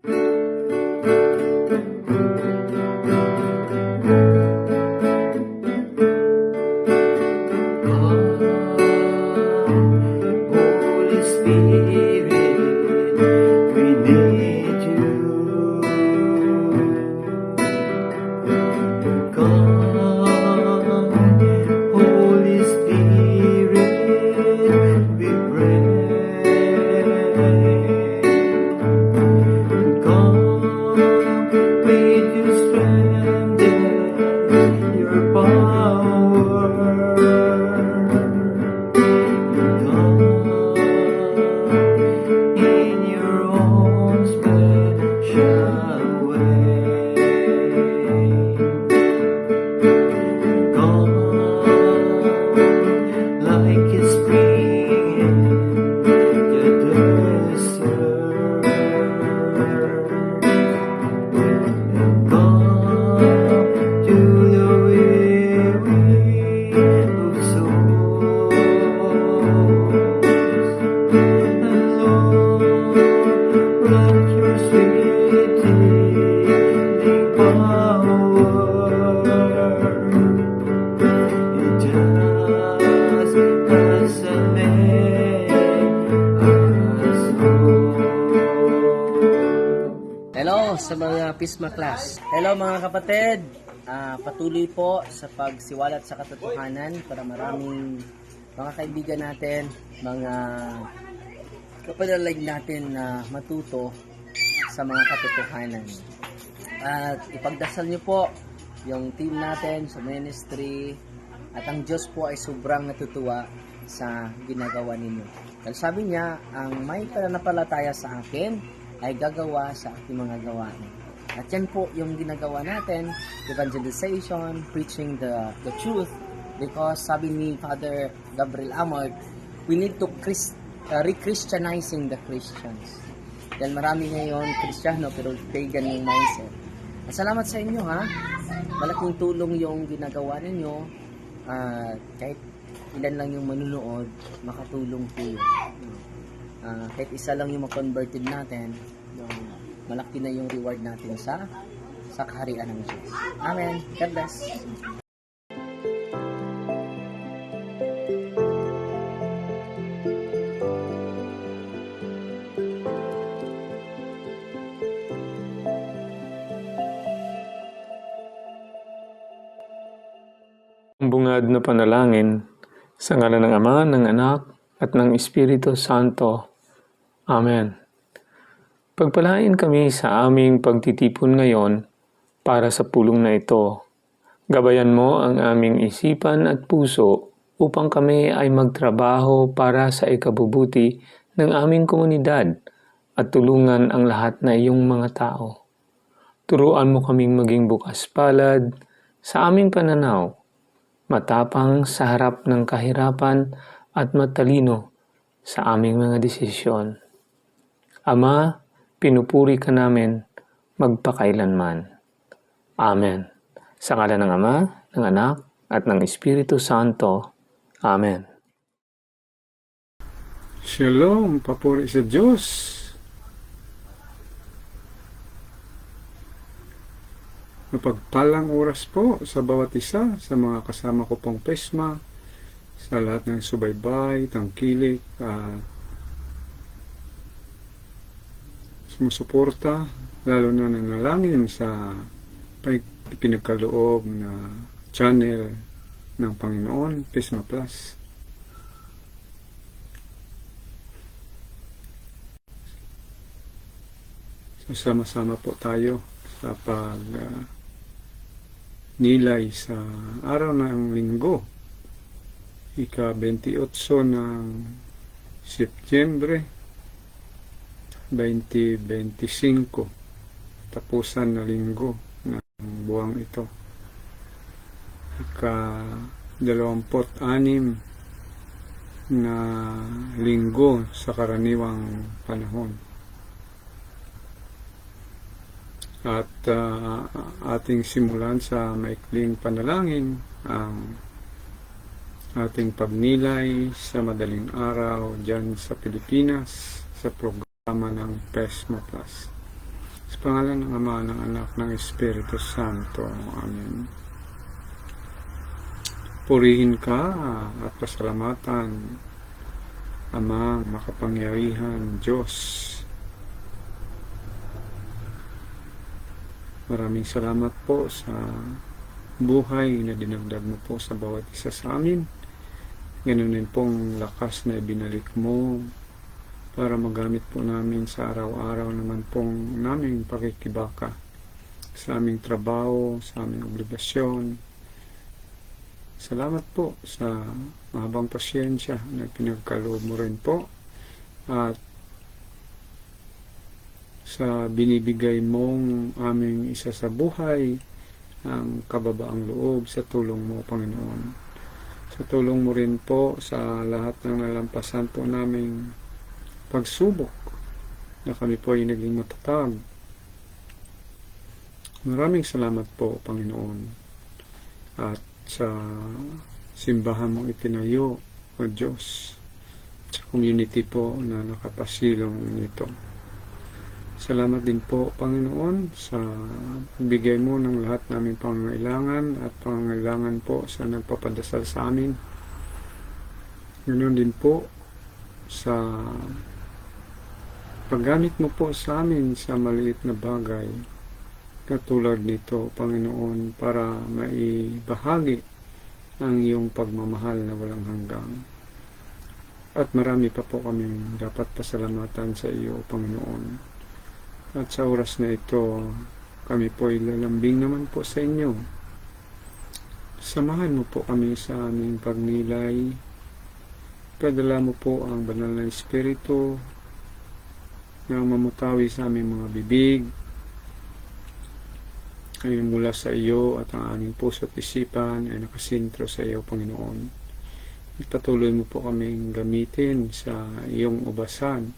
Holy Spirit, we need you. Come, Holy Spirit, we pray. Come with your strength and your power. In your own special way. Come like a spring in the desert. Come to the weary souls. Let your sweet healing power just as make us whole. Hello sa mga Pisma class. Hello mga kapatid. Patuloy po sa pagsiwalat sa katotohanan para maraming mga kaibigan natin, mga kapanalig natin na matuto sa mga katotohanan. At ipagdasal niyo po yung team natin sa ministry at ang Diyos po ay sobrang natutuwa sa ginagawa ninyo. Dahil sabi niya, ang may pananampalataya sa akin ay gagawa sa aking mga gawain. At yan po yung ginagawa natin, evangelization, preaching the truth, because sabi ni Father Gabriel Amort, we need to re-Christianizing the Christians. Dahil marami ngayon Kristiyano pero pagan yung mindset. At salamat sa inyo ha. Malaking tulong yung ginagawa ninyo. Kahit ilan lang yung manunood, makatulong po yun. Kahit isa lang yung ma-converted natin, malaki na yung reward natin sa kaharian ng Diyos. Amen. God bless. Ang bungad na panalangin sa ngalan ng Ama, ng Anak, at ng Espiritu Santo. Amen. Pagpalain kami sa aming pagtitipon ngayon para sa pulong na ito. Gabayan mo ang aming isipan at puso upang kami ay magtrabaho para sa ikabubuti ng aming komunidad at tulungan ang lahat na iyong mga tao. Turuan mo kaming maging bukas palad sa aming pananaw, matapang sa harap ng kahirapan at matalino sa aming mga desisyon. Ama, pinupuri ka namin magpakailanman. Amen. Sa ngalan ng Ama, ng Anak, at ng Espiritu Santo. Amen. Shalom, papuri sa Diyos. Mapagpalang oras po sa bawat isa, sa mga kasama ko pong Pisma, sa lahat ng subaybay, tangkilik, sumusuporta, lalo na nanalangin sa pinagkaloob na channel ng Panginoon, Pisma Plus. So, sama-sama po tayo sa nilay sa araw ng linggo, ika-28 ng Setyembre 2025, tapusan na linggo ng buwang ito, ika-26 na linggo sa karaniwang panahon. At ating simulan sa maikling panalangin ang ating pagnilay sa madaling araw dyan sa Pilipinas sa programa ng Pisma Plus. Sa pangalan ng Ama, ng Anak, ng Espiritu Santo. Amen. Purihin ka at pasalamatan, Ama, makapangyarihan, Diyos. Maraming salamat po sa buhay na dinagdag mo po sa bawat isa sa amin. Ganun din pong lakas na ibinalik mo para magamit po namin sa araw-araw naman pong naming pakikibaka sa aming trabaho, sa aming obligasyon. Salamat po sa mahabang pasyensya na pinagkaloob mo rin po at sa binibigay mong aming isa sa buhay ang kababaang loob sa tulong mo, Panginoon. Sa tulong mo rin po sa lahat ng nalampasan po naming pagsubok na kami po ay naging matatag. Maraming salamat po, Panginoon. At sa simbahan mong itinayo, O Diyos, sa community po na nakapasilong nito. Salamat din po, Panginoon, sa bigay mo ng lahat naming pangangailangan at pangangailangan po sa nagpapadasal sa amin. Ganoon din po sa paggamit mo po sa amin sa maliit na bagay katulad nito, Panginoon, para maibahagi ang iyong pagmamahal na walang hanggang. At marami pa po kaming dapat pasalamatan sa iyo, Panginoon. At sa oras na ito, kami po ay lalambing naman po sa inyo. Samahan mo po kami sa aming pagnilay. Padala mo po ang banal na Espiritu na mamutawi sa aming mga bibig ay mula sa iyo at ang aming puso at isipan ay nakasintro sa iyo, Panginoon. Patuloy mo po kaming gamitin sa iyong ubasan,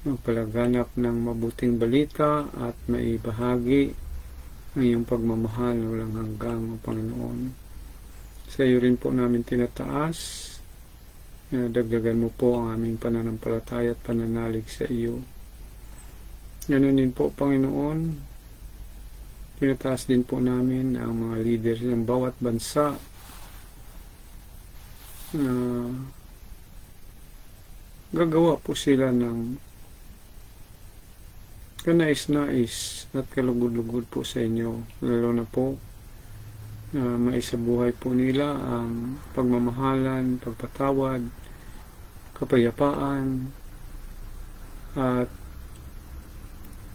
magpalaganap ng mabuting balita at maibahagi ang iyong pagmamahal na walang hanggang, O Panginoon. Sa iyo rin po namin tinataas, na dagdagan mo po ang aming pananampalataya at pananalig sa iyo. Ganun din po, Panginoon, tinataas din po namin ang mga leader ng bawat bansa na gagawa po sila ng kanais-nais at kalugod-lugod po sa inyo, lalo na po na maisabuhay po nila ang pagmamahalan, pagpatawad, kapayapaan at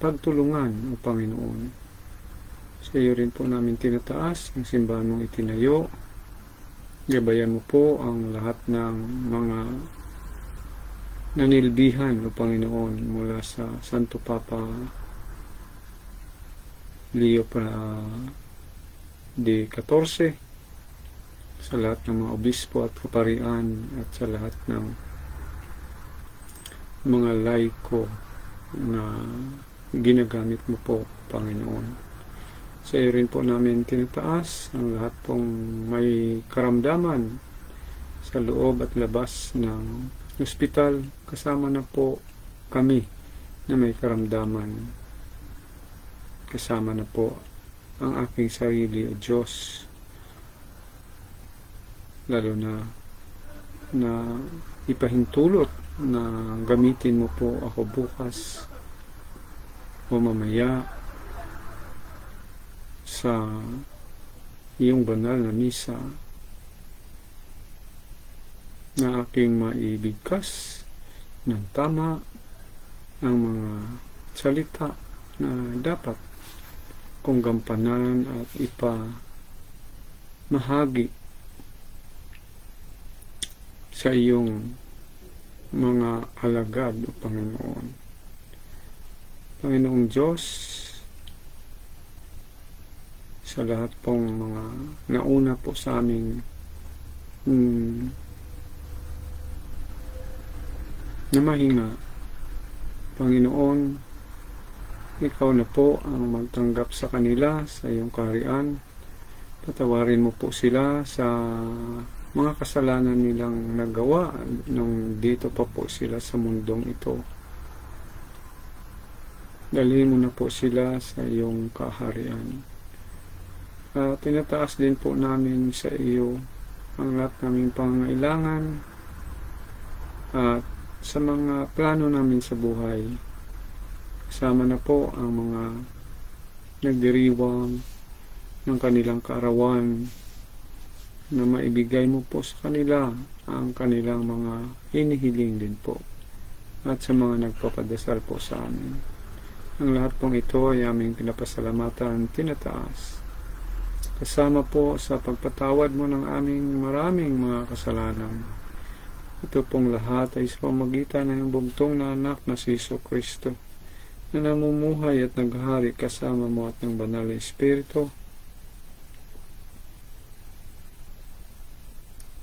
pagtulungan, O Panginoon. Sa iyo rin po namin tinataas ang simbahan mong itinayo. Gabayan mo po ang lahat ng mga nanilbihan, O Panginoon, mula sa Santo Papa Leo XIV, sa lahat ng mga obispo at kaparian at sa lahat ng mga laiko na ginagamit mo po, Panginoon. Sa iyo rin po namin tinataas ang lahat pong may karamdaman sa loob at labas ng ospital, kasama na po kami na may karamdaman. Kasama na po ang aking sarili, O Diyos. Lalo na ipahintulot na gamitin mo po ako bukas o mamaya sa iyong banal na misa na aking maibigkas ng tama ang mga salita na dapat kong gampanan at ipamahagi sa iyong mga alagad, O Panginoon. Panginoong Diyos, sa lahat pong mga nauna po sa aming na mahinga, Panginoon, ikaw na po ang magtanggap sa kanila sa iyong kaharian. Patawarin mo po sila sa mga kasalanan nilang nagawa nung dito pa po sila sa mundong ito. Dalhin mo na po sila sa iyong kaharian. Tinataas din po namin sa iyo ang lahat naming pangangailangan at sa mga plano namin sa buhay. Kasama na po ang mga nagdiriwang ng kanilang kaarawan na maibigay mo po sa kanila ang kanilang mga hinihiling din po, at sa mga nagpapadasal po sa amin. Ang lahat pong ito ay aming pinapasalamatan, tinataas. Kasama po sa pagpatawad mo ng aming maraming mga kasalanan. Ito pong lahat ay sa pamamagitan ng bugtong na anak na si Jesucristo, na namumuhay at naghari kasama mo at ng banal na Espiritu,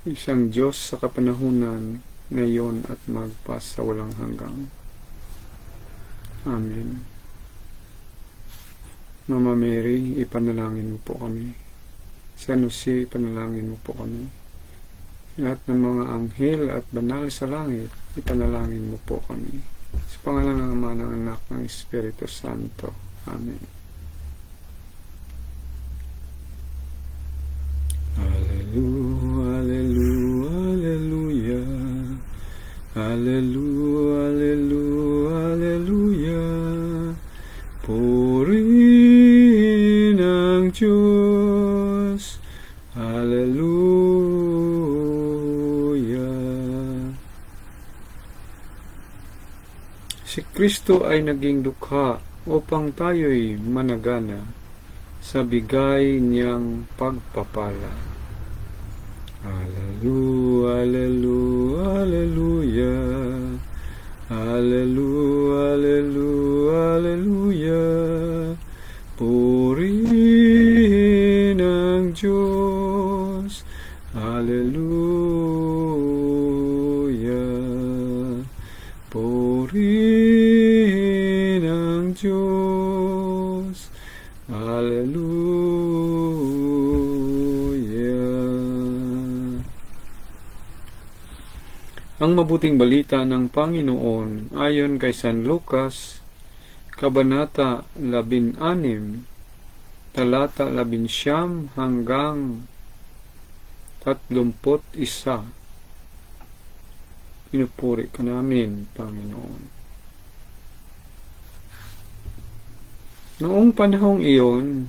isang Diyos sa kapanahunan, ngayon at magpas sa walang hanggang. Amen. Mama Mary, ipanalangin mo po kami. San Jose, ipanalangin mo po kami. Lahat ng mga anghel at banal sa langit, ipanalangin mo po kami. Sa pangalan ng Ama, ng Anak, ng Espiritu Santo. Amen. Hallelujah, hallelujah, hallelujah, hallelujah, hallelujah. Purihin ang Diyos. Hallelujah. Si Kristo ay naging dukha upang tayo'y managana sa bigay niyang pagpapala. Hallelujah, hallelujah, hallelujah, hallelujah, hallelujah. Purihin ang Diyos. Hallelujah. Purihin ang Diyos. Hallelujah. Ang mabuting balita ng Panginoon ayon kay San Lucas, Kabanata 16, talata 19 hanggang 31. Pinupuri ka namin, Panginoon. Noong panahong iyon,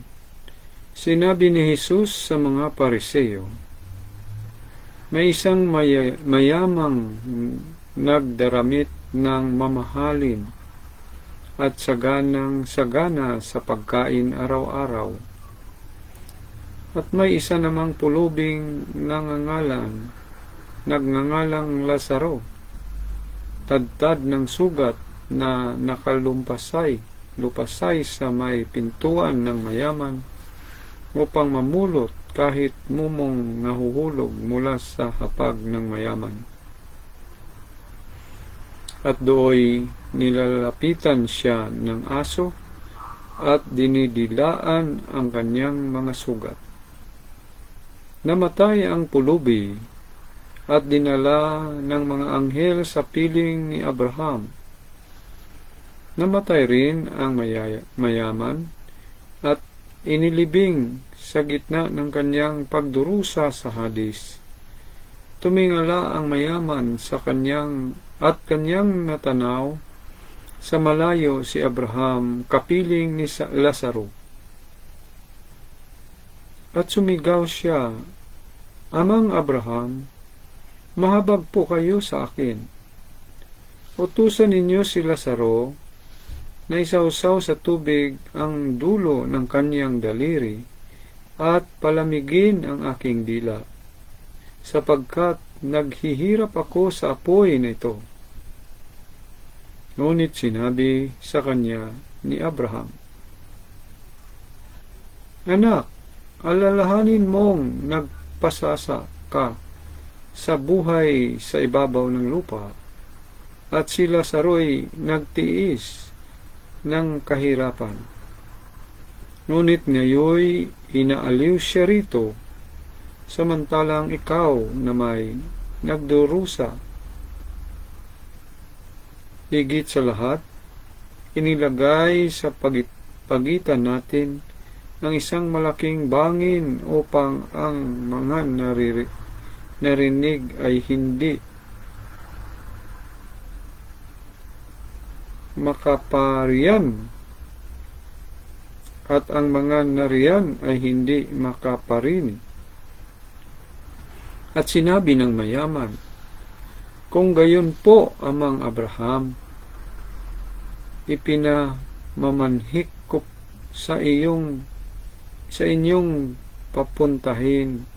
sinabi ni Jesus sa mga Pariseo, may isang mayamang nagdaramit ng mamahalin at saganang-sagana sa pagkain araw-araw. At may isa namang pulubing nagngangalang Lazaro, tadtad ng sugat na lupasay sa may pintuan ng mayaman upang mamulot kahit mumong nahuhulog mula sa hapag ng mayaman. At dooy nilalapitan siya ng aso at dinidilaan ang kanyang mga sugat. Namatay ang pulubi at dinala ng mga anghel sa piling ni Abraham. Namatay rin ang mayaman at inilibing sa gitna ng kanyang pagdurusa sa Hades. Tumingala ang mayaman sa kanyang natanaw sa malayo si Abraham kapiling ni Lazaro. At sumigaw siya, Amang Abraham, mahabag po kayo sa akin. Utusan ninyo si Lazaro na isawsaw sa tubig ang dulo ng kanyang daliri at palamigin ang aking dila, sapagkat naghihirap ako sa apoy na ito. Ngunit sinabi sa kanya ni Abraham, Anak, alalahanin mong nagpasasa ka sa buhay sa ibabaw ng lupa, at si Lazaro'y nagtiis ng kahirapan. Ngunit ngayoy inaaliw siya rito, samantalang ikaw na may nagdurusa. Higit sa lahat, inilagay sa pagitan natin ng isang malaking bangin upang ang mga narinig ay hindi makapariyan at ang mga nariyan ay hindi makaparinig. At sinabi ng mayaman, kung gayon po, Amang Abraham, ipinamamanhik ko sa inyong papuntahin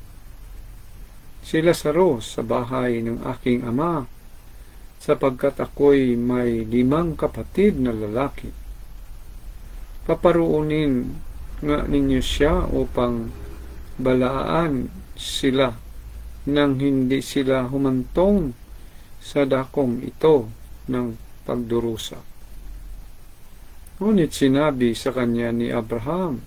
si Lazaro sa bahay ng aking ama, sapagkat ako'y may 5 kapatid na lalaki. Paparuunin nga ninyo siya upang balaan sila nang hindi sila humantong sa dakong ito ng pagdurusa. Ngunit sinabi sa kanya ni Abraham,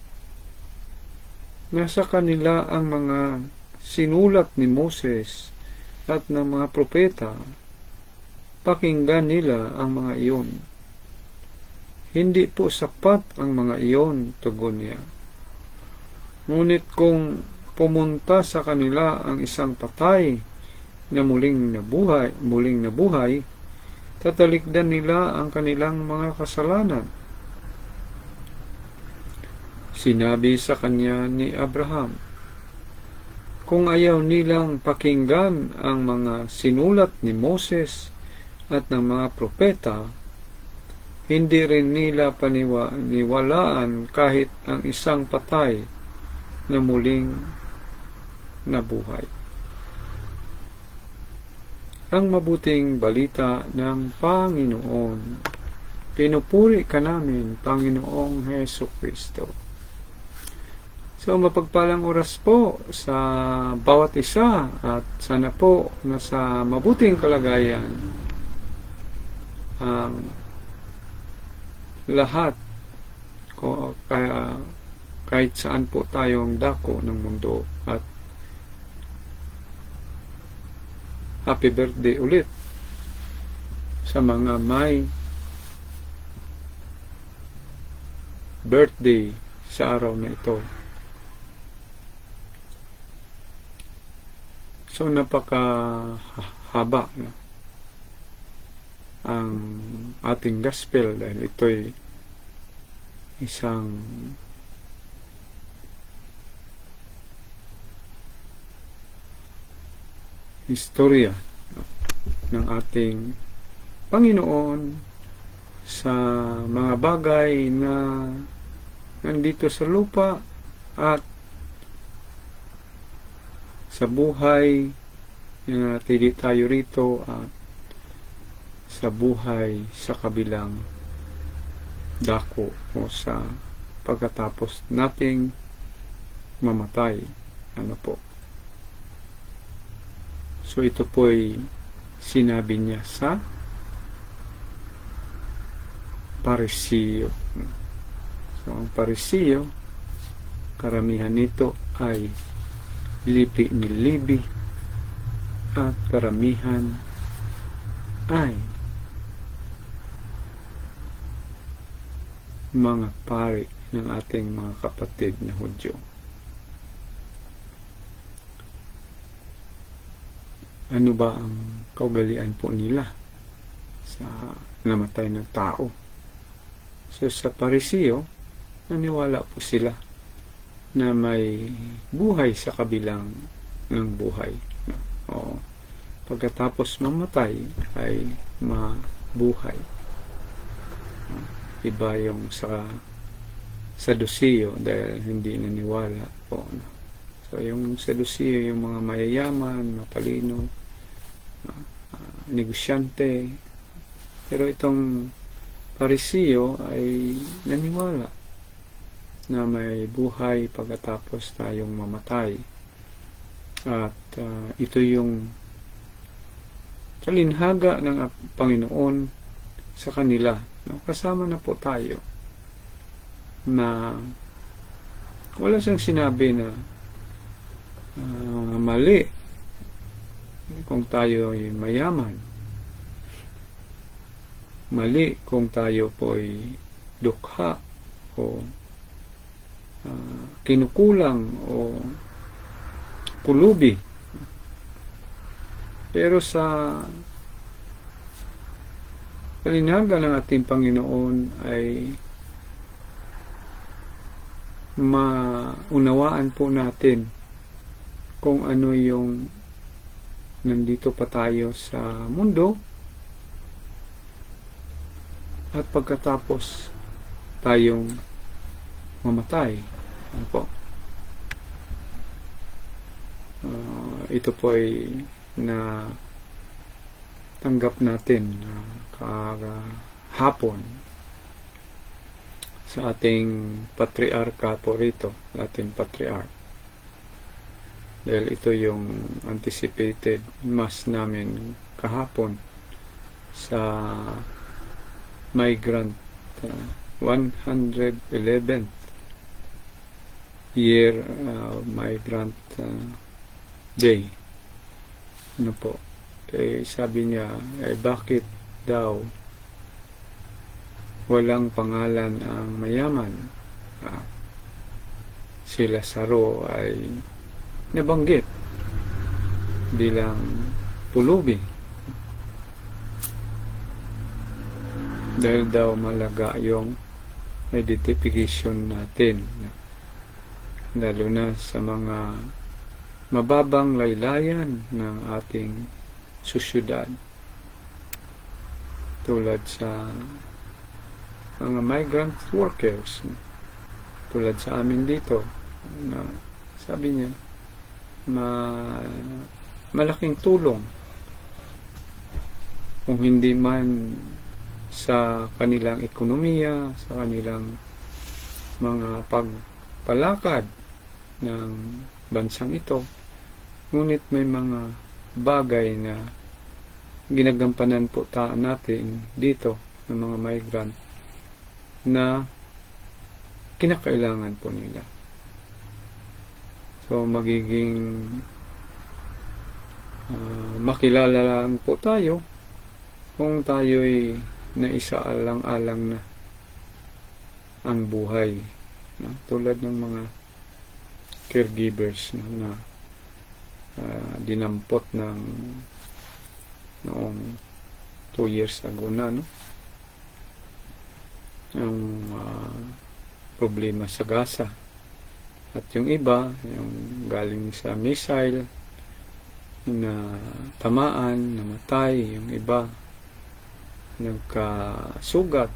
nasa kanila ang mga sinulat ni Moses at ng mga propeta. Pakinggan nila ang mga iyon. Hindi po sapat ang mga iyon, tugon niya. Ngunit kung pumunta sa kanila ang isang patay na muling nabuhay, tatalikdan nila ang kanilang mga kasalanan. Sinabi sa kanya ni Abraham, kung ayaw nilang pakinggan ang mga sinulat ni Moses at ng mga propeta, hindi rin nila paniwalaan kahit ang isang patay na muling nabuhay. Ang mabuting balita ng Panginoon. Pinupuri ka namin, Panginoong Hesus Kristo. So, mapagpalang oras po sa bawat isa at sana po nasa mabuting kalagayan ang lahat kaya kahit saan po tayong dako ng mundo. At happy birthday ulit sa mga may birthday sa araw na ito. So, napakahaba na ang ating gospel dahil ito'y isang istorya ng ating Panginoon sa mga bagay na nandito sa lupa at sa buhay na natili tayo rito at sa buhay sa kabilang dako o sa pagkatapos nating mamatay. Ano po? So ito po'y sinabi niya sa Parisiyo. So ang Parisiyo, karamihan nito ay lipi ni Libi at karamihan ay mga pari ng ating mga kapatid na Hudyo. Ano ba ang kaugalian po nila sa namatay ng tao? So sa Parisiyo, naniwala po sila na may buhay sa kabilang ng buhay. O pagkatapos mamatay ay mabuhay. Iba yung sa Sadusiyo dahil hindi naniwala po. So yung Sadusiyo, yung mga mayayaman, matalino, negosyante. Pero itong Parisiyo ay naniwala na may buhay pagkatapos tayong mamatay. At ito yung kalinhaga ng Panginoon sa kanila. Kasama na po tayo na wala siyang sinabi na mali kung tayo ay mayaman. Mali kung tayo po ay dukha o kinukulang o pulubi. Pero sa kalinaga ng ating Panginoon ay maunawaan po natin kung ano yung nandito pa tayo sa mundo at pagkatapos tayong mamatay. Ano po? Ito po ay na tanggap natin kahapon sa ating patriarka po rito, ating patriarch. Dahil ito yung anticipated mass namin kahapon sa migrant 111th year migrant day. Ano po? Sabi niya, bakit daw walang pangalan ang mayaman? Si Lazaro ay nabanggit bilang pulubi. Dahil daw malaga yung identification natin. Lalo na sa mga mababang laylayan ng ating susyudad. Tulad sa mga migrant workers. Tulad sa amin dito. Na sabi niya, malaking tulong. Kung hindi man sa kanilang ekonomiya, sa kanilang mga pagpalakad ng bansang ito, ngunit may mga bagay na ginagampanan po natin dito ng mga migrant na kinakailangan po nila. So magiging makilala lang po tayo kung tayo'y naisaalang-alang na ang buhay, no? Tulad ng mga caregivers na dinampot ng noong 2 years ago na, no? Ang problema sa Gaza. At yung iba, yung galing sa missile na tamaan, namatay, yung iba nagkasugat.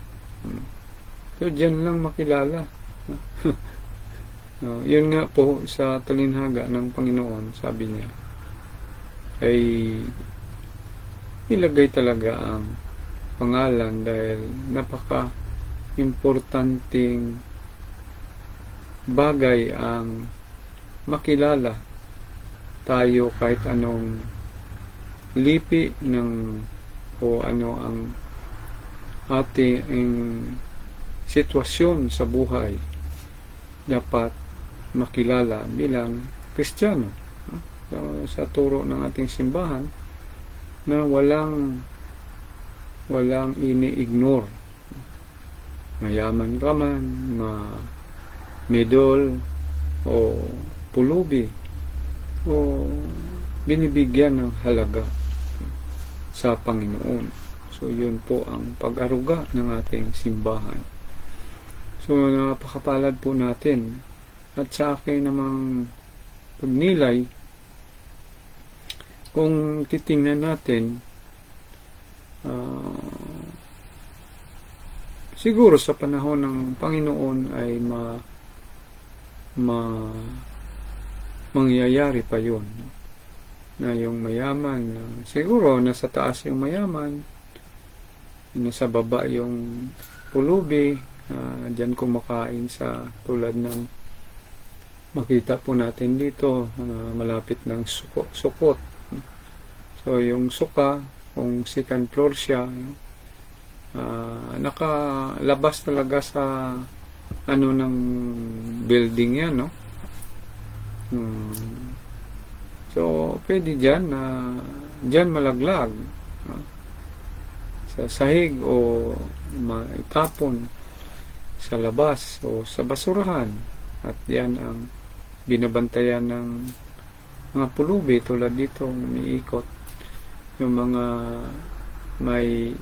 So dyan lang makilala. No, yun nga po sa talinhaga ng Panginoon, sabi niya, ay ilagay talaga ang pangalan dahil napaka-importanting bagay ang makilala tayo kahit anong lipi ng o ano ang ating sitwasyon sa buhay, dapat makilala bilang Kristiyano. So, sa turo ng ating simbahan na walang ini-ignore. Mayaman ka man, middle o pulubi o binibigyan ng halaga sa Panginoon. So yun po ang pag-aruga ng ating simbahan. So napakapalad po natin. At sa akin namang pagnilay, kung titingnan natin, siguro sa panahon ng Panginoon ay mangyayari pa yun. Na yung mayaman, siguro nasa taas yung mayaman, nasa baba yung pulubi, dyan kumakain sa tulad ng makita po natin dito, malapit ng sukot. So yung suka, kung second floor siya, nakalabas talaga sa ano ng building yan, no? So pwede dyan dyan malaglag, no? Sa sahig o maitapon. sa labas o sa basurahan. At yan ang binabantayan ng mga pulubi tulad dito umiikot yung mga may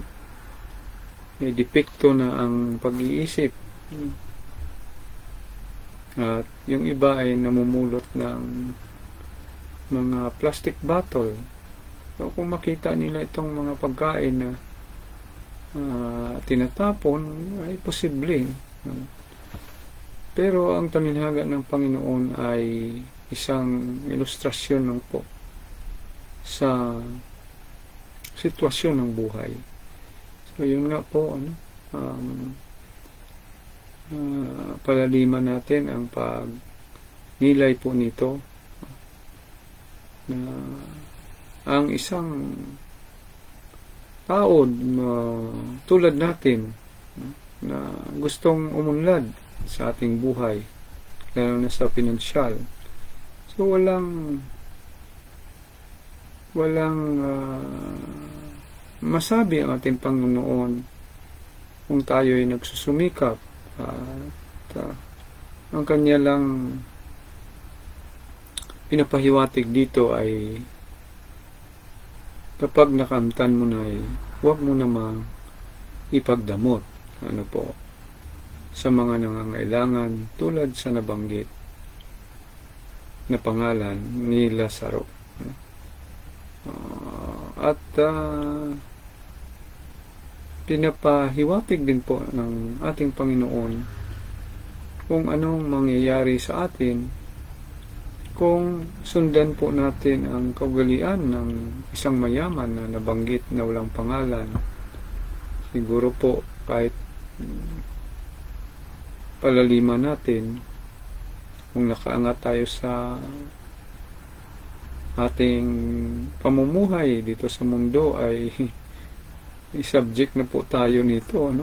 depekto na ang pag-iisip. At yung iba ay namumulot ng mga plastic bottle. So kung makita nila itong mga pagkain na tinatapon, ay posible. Pero ang taminhaga ng Panginoon ay isang ilustrasyon ng po sa sitwasyon ng buhay. So yun nga po, palaliman natin ang pagnilay po nito na ang isang tao tulad natin na gustong umunlad sa ating buhay, lalo na sa pinansyal. So walang masabi ang ating Panginoon kung tayo ay nagsusumikap. Ang kanya lang pinapahiwatig dito ay kapag nakamtan mo na ay huwag mo namang ipagdamot sa mga nangangailangan tulad sa nabanggit na pangalan ni Lazaro. At pinapahiwatig din po ng ating Panginoon kung anong mangyayari sa atin kung sundan po natin ang kaugalian ng isang mayaman na nabanggit na walang pangalan. Siguro po kahit palaliman natin kung nakaangat tayo sa ating pamumuhay dito sa mundo ay subject na po tayo nito,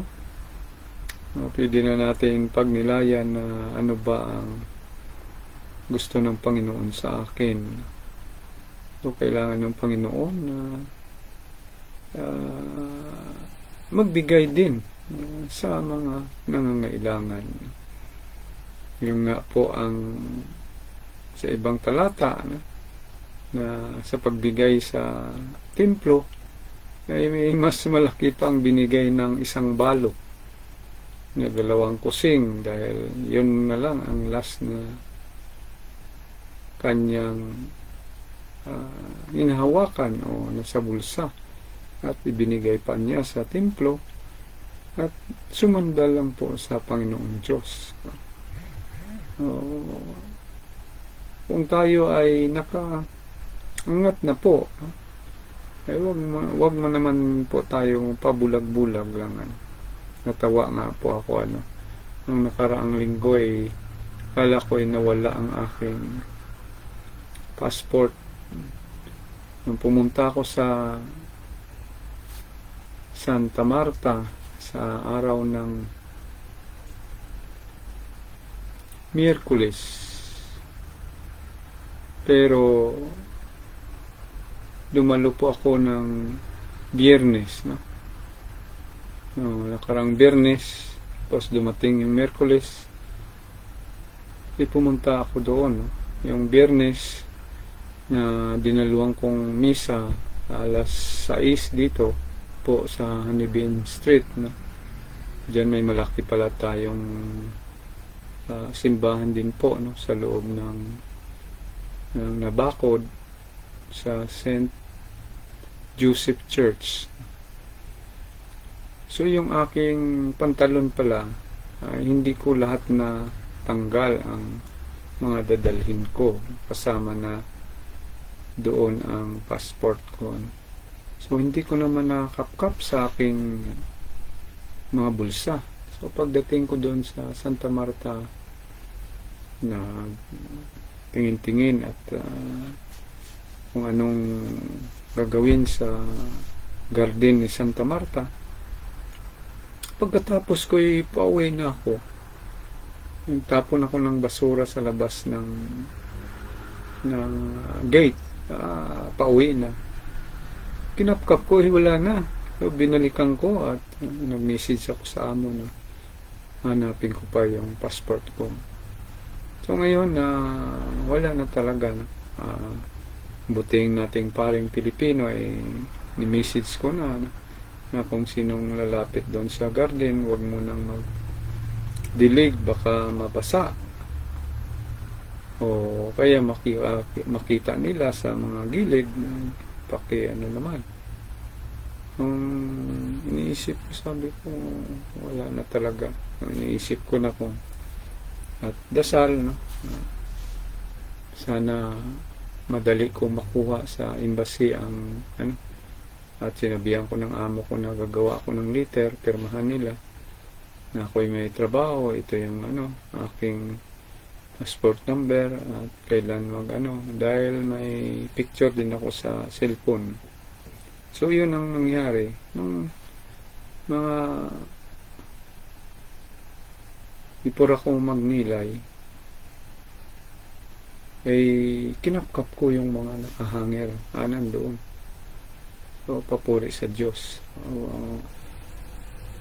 pwede na natin pagnilayan na ano ba ang gusto ng Panginoon sa akin. So kailangan ng Panginoon na magbigay din sa mga nangangailangan. Yung nga po ang sa ibang talata na sa pagbigay sa templo ay may mas malaki pang binigay ng isang balok na 2 kusing dahil yun na lang ang last na kanyang hinahawakan o nasa bulsa at ibinigay pa niya sa templo at sumanda lang po sa Panginoong Diyos. Kung tayo ay nakaangat na po, ay wag mo naman po tayong pabulag-bulag lang. Natawa nga po ako nung nakaraang linggo ay kala ko ay nawala ang aking passport. Nung pumunta ako sa Santa Marta sa araw ng Miyerkules, pero dumalo po ako ng Biyernes, nakarang Biyernes, tapos dumating yung Miyerkules, pumunta ako doon, yung Biyernes na dinaluan kong misa alas 6 dito po sa Hanibin Street. Diyan may malaki pala tayong simbahan din po sa loob ng Nabakod sa St. Joseph Church. So yung aking pantalon pala, hindi ko lahat na tanggal ang mga dadalhin ko, kasama na doon ang passport ko. So hindi ko naman nakakapkap sa aking mga bulsa. So pagdating ko doon sa Santa Marta, na tingin-tingin at kung anong gagawin sa garden ni Santa Marta, pagkatapos ko pauwi na ako. Tapon ako ng basura sa labas ng gate, pauwi na. Kinapkap ko, wala na. So, binalikan ko at nag-message ako sa amo na hanapin ko pa yung passport ko. So ngayon wala na talaga. Buting nating paring Pilipino ni-message ko na kung sinong lalapit doon sa garden, wag mo nang mag-dilig, baka mabasa. O kaya makita nila sa mga gilid, naman. Iniisip ko, sabi ko, wala na talaga. Iniisip ko na kung at dasal, sana madali ko makuha sa embassy ang at sinabihan ko ng amo ko na gagawa ko ng letter, pirmahan nila na ako'y may trabaho, ito yung aking passport number at kailan dahil may picture din ako sa cellphone. So yun ang nangyari nung mga before ako magnilay, kinapkap ko yung mga nakahanger nandoon. So, papuri sa Diyos.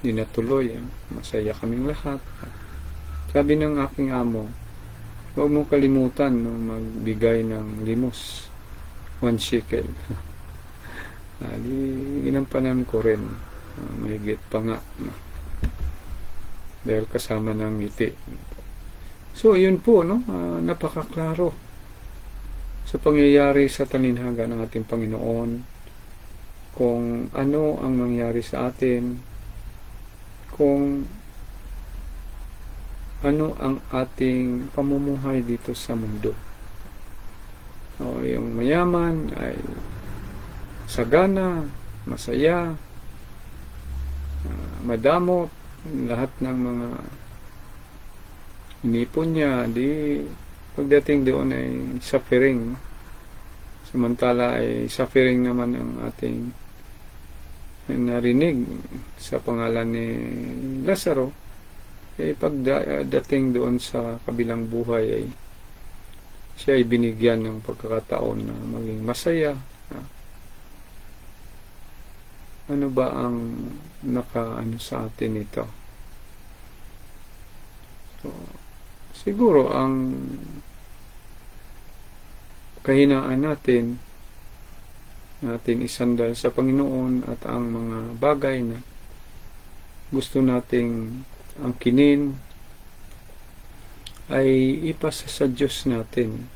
Di natuloy. Masaya kaming lahat. Sabi ng aking amo, huwag mong kalimutan magbigay ng limos. 1 shekel. Ginampanan ko rin. Mahigit pa nga. Dahil kasama ng ngiti. So, yun po, napakaklaro sa pangyayari sa talinhaga ng ating Panginoon, kung ano ang nangyari sa atin, kung ano ang ating pamumuhay dito sa mundo. Yung mayaman ay sagana, masaya, madamot, lahat ng mga inipon niya, pagdating doon ay suffering. Samantala ay suffering naman ang ating narinig sa pangalan ni Lazaro. Pagdating doon sa kabilang buhay ay siya ay binigyan ng pagkakataon na maging masaya. Ano ba ang sa atin ito? So, siguro ang kahinaan natin isandal sa Panginoon at ang mga bagay na gusto nating angkinin ay ipasa sa Diyos natin,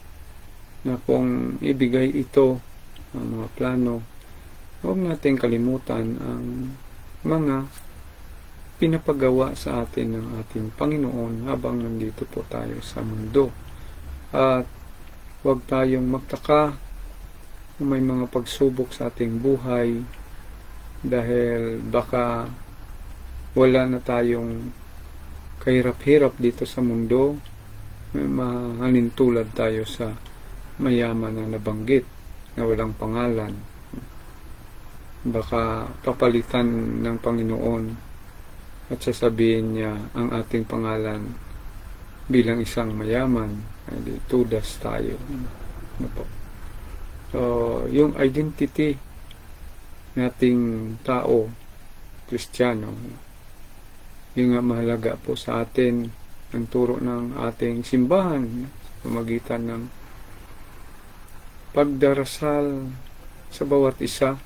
na kung ibigay ito ang mga plano, huwag nating kalimutan ang mga pinapagawa sa atin ng ating Panginoon habang nandito po tayo sa mundo. At huwag tayong magtaka kung may mga pagsubok sa ating buhay, dahil baka wala na tayong kahirap-hirap dito sa mundo, mahalintulad tayo sa mayaman na nabanggit na walang pangalan. Baka papalitan ng Panginoon at sasabihin niya ang ating pangalan bilang isang mayaman, ay tudas tayo. So, yung identity nating tao, Kristiyano, yung mahalaga po sa atin, ang turo ng ating simbahan, pamagitan ng pagdarasal sa bawat isa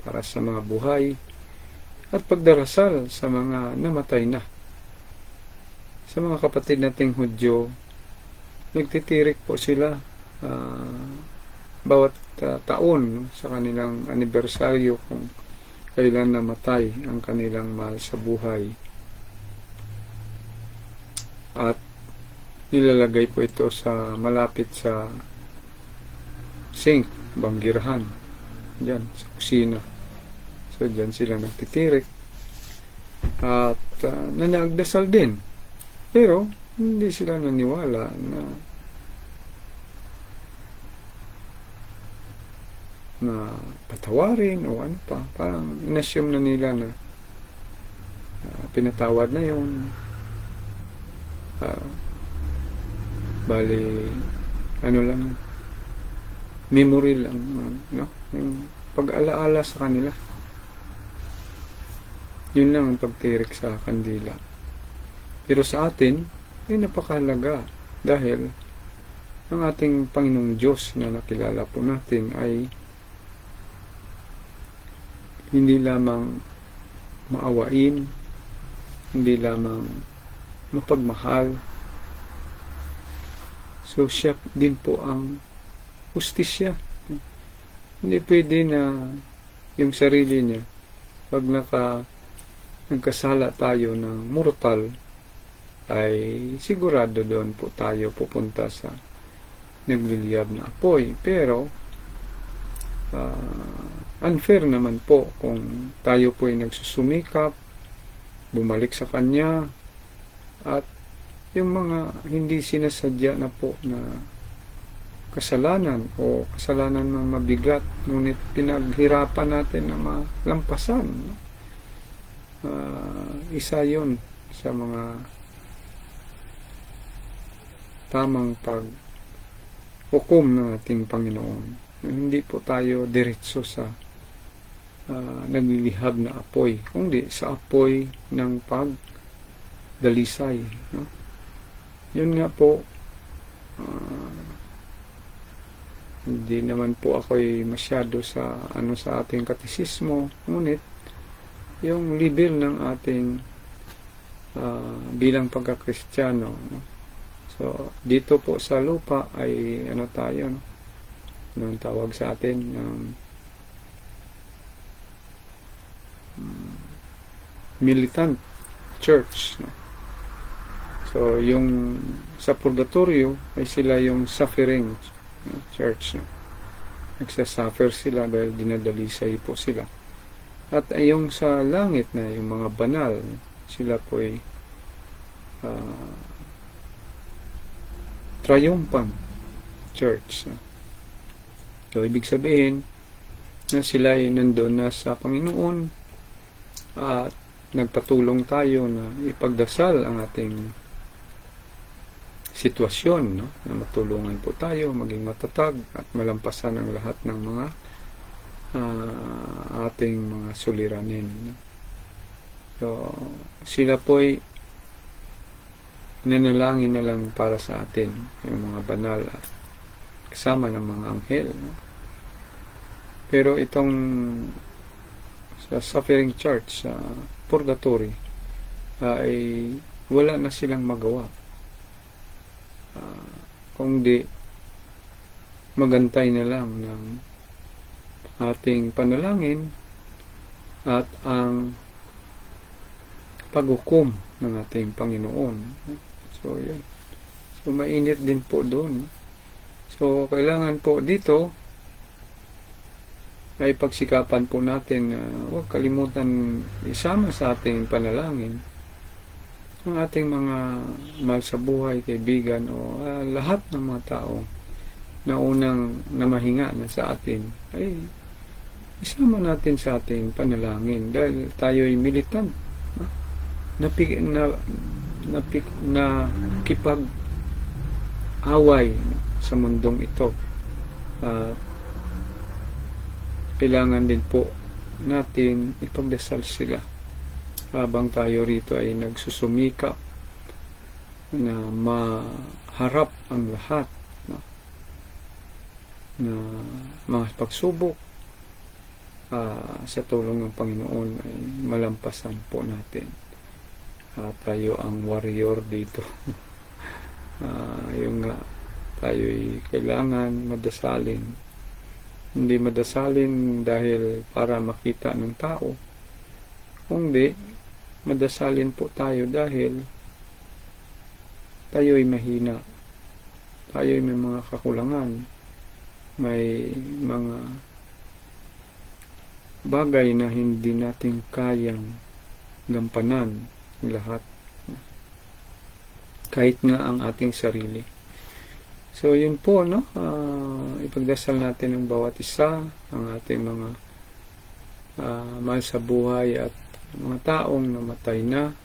para sa mga buhay, at pagdarasal sa mga namatay na. Sa mga kapatid nating Hudyo, nagtitirik po sila bawat taon sa kanilang anibersaryo kung kailan namatay ang kanilang mahal sa buhay. At nilalagay po ito sa malapit sa sink, banggirahan, dyan sa kusina. So dyan sila nagtitirik at nanagdasal din, pero hindi sila naniwala na patawarin o ano pa. Parang inassume na nila na pinatawad na yun. Bali ano lang, memory lang, yung pag-alaala sa kanila. Yun lang ang pagtirik sa kandila. Pero sa atin, ay napakahalaga dahil ang ating Panginoong Diyos na nakilala po natin ay hindi lamang maawain, hindi lamang mapagmahal. So siya din po ang hustisya. Hindi pwede na yung sarili niya, pag nagkasala tayo ng mortal, ay sigurado doon po tayo pupunta sa nagliliyab na apoy. Pero unfair naman po kung tayo po ay nagsusumikap, bumalik sa Kanya, at yung mga hindi sinasadya na po na kasalanan o kasalanan na mabigat, ngunit pinaghirapan natin na malampasan. Isa yon sa mga tamang paghukom ng ating Panginoon. Hindi po tayo diretso sa naglilihab na apoy, kundi sa apoy ng pagdalisay. No? Yun nga po, hindi naman po ako'y masyado sa ating katesismo, ngunit yung level ng ating bilang pagka-Kristiyano, no? So dito po sa lupa ay tayo, no? Anong tawag sa atin ng militant church, no? So yung sa purgatorio ay sila yung suffering, no, church, no? Nagsasuffer sila dahil dinadalisay po sila. At yung sa langit na yung mga banal, sila po ay triumphant church, no? So ibig sabihin na sila ay nandun na sa Panginoon at nagpatulong tayo na ipagdasal ang ating sitwasyon, no? Na matulungan po tayo maging matatag at malampasan ang lahat ng mga ating mga suliranin, no? So sila po ay nanalangin na lang para sa atin, yung mga banal at kasama ng mga anghel, no? Pero itong sa suffering church, sa purgatory, ay wala na silang magawa, kundi magantay na lang ng ating panalangin at ang paghukom ng ating Panginoon. So yun, so mainit din po doon. So kailangan po dito ay pagsikapan po natin, huwag kalimutan isama sa ating panalangin ang ating mga mahal sa buhay, kaibigan, o lahat ng mga tao na unang namahinga na sa atin, ay isama natin sa ating panalangin dahil tayo ay militant, nakikipag-away sa mundong ito. Kailangan din po natin ipagdasal sila habang tayo rito ay nagsusumikap na maharap ang lahat, no? Na mga pagsubok sa tulong ng Panginoon ay malampasan po natin. Tayo ang warrior dito. Yung nga, tayo ay kailangan madasalin. Hindi madasalin dahil para makita ng tao, kundi madasalin po tayo dahil tayo ay mahina, tayo ay may mga kakulangan, may mga bagay na hindi natin kayang gampanan lahat, kahit nga ang ating sarili. So yun po, no? Ipagdasal natin ang bawat isa, ang ating mga mahal sa buhay at mga taong namatay na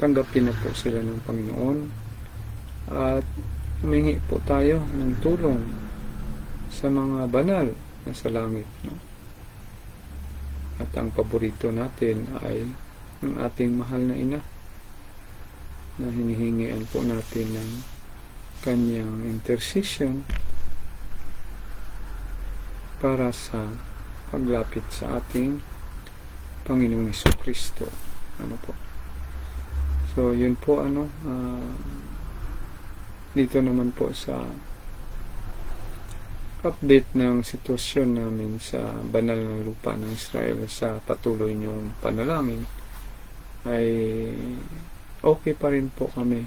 tanggapin na po sila ng Panginoon, at humingi po tayo ng tulong sa mga banal na sa langit, no? At ang paborito natin ay ang ating mahal na ina, na hinihingian po natin ng kanyang intercession para sa paglapit sa ating Panginoong Jesucristo. Ano po? So, yun po dito naman po sa update ng sitwasyon namin sa banal na lupa ng Israel sa patuloy niyong panalangin ay okay pa rin po kami.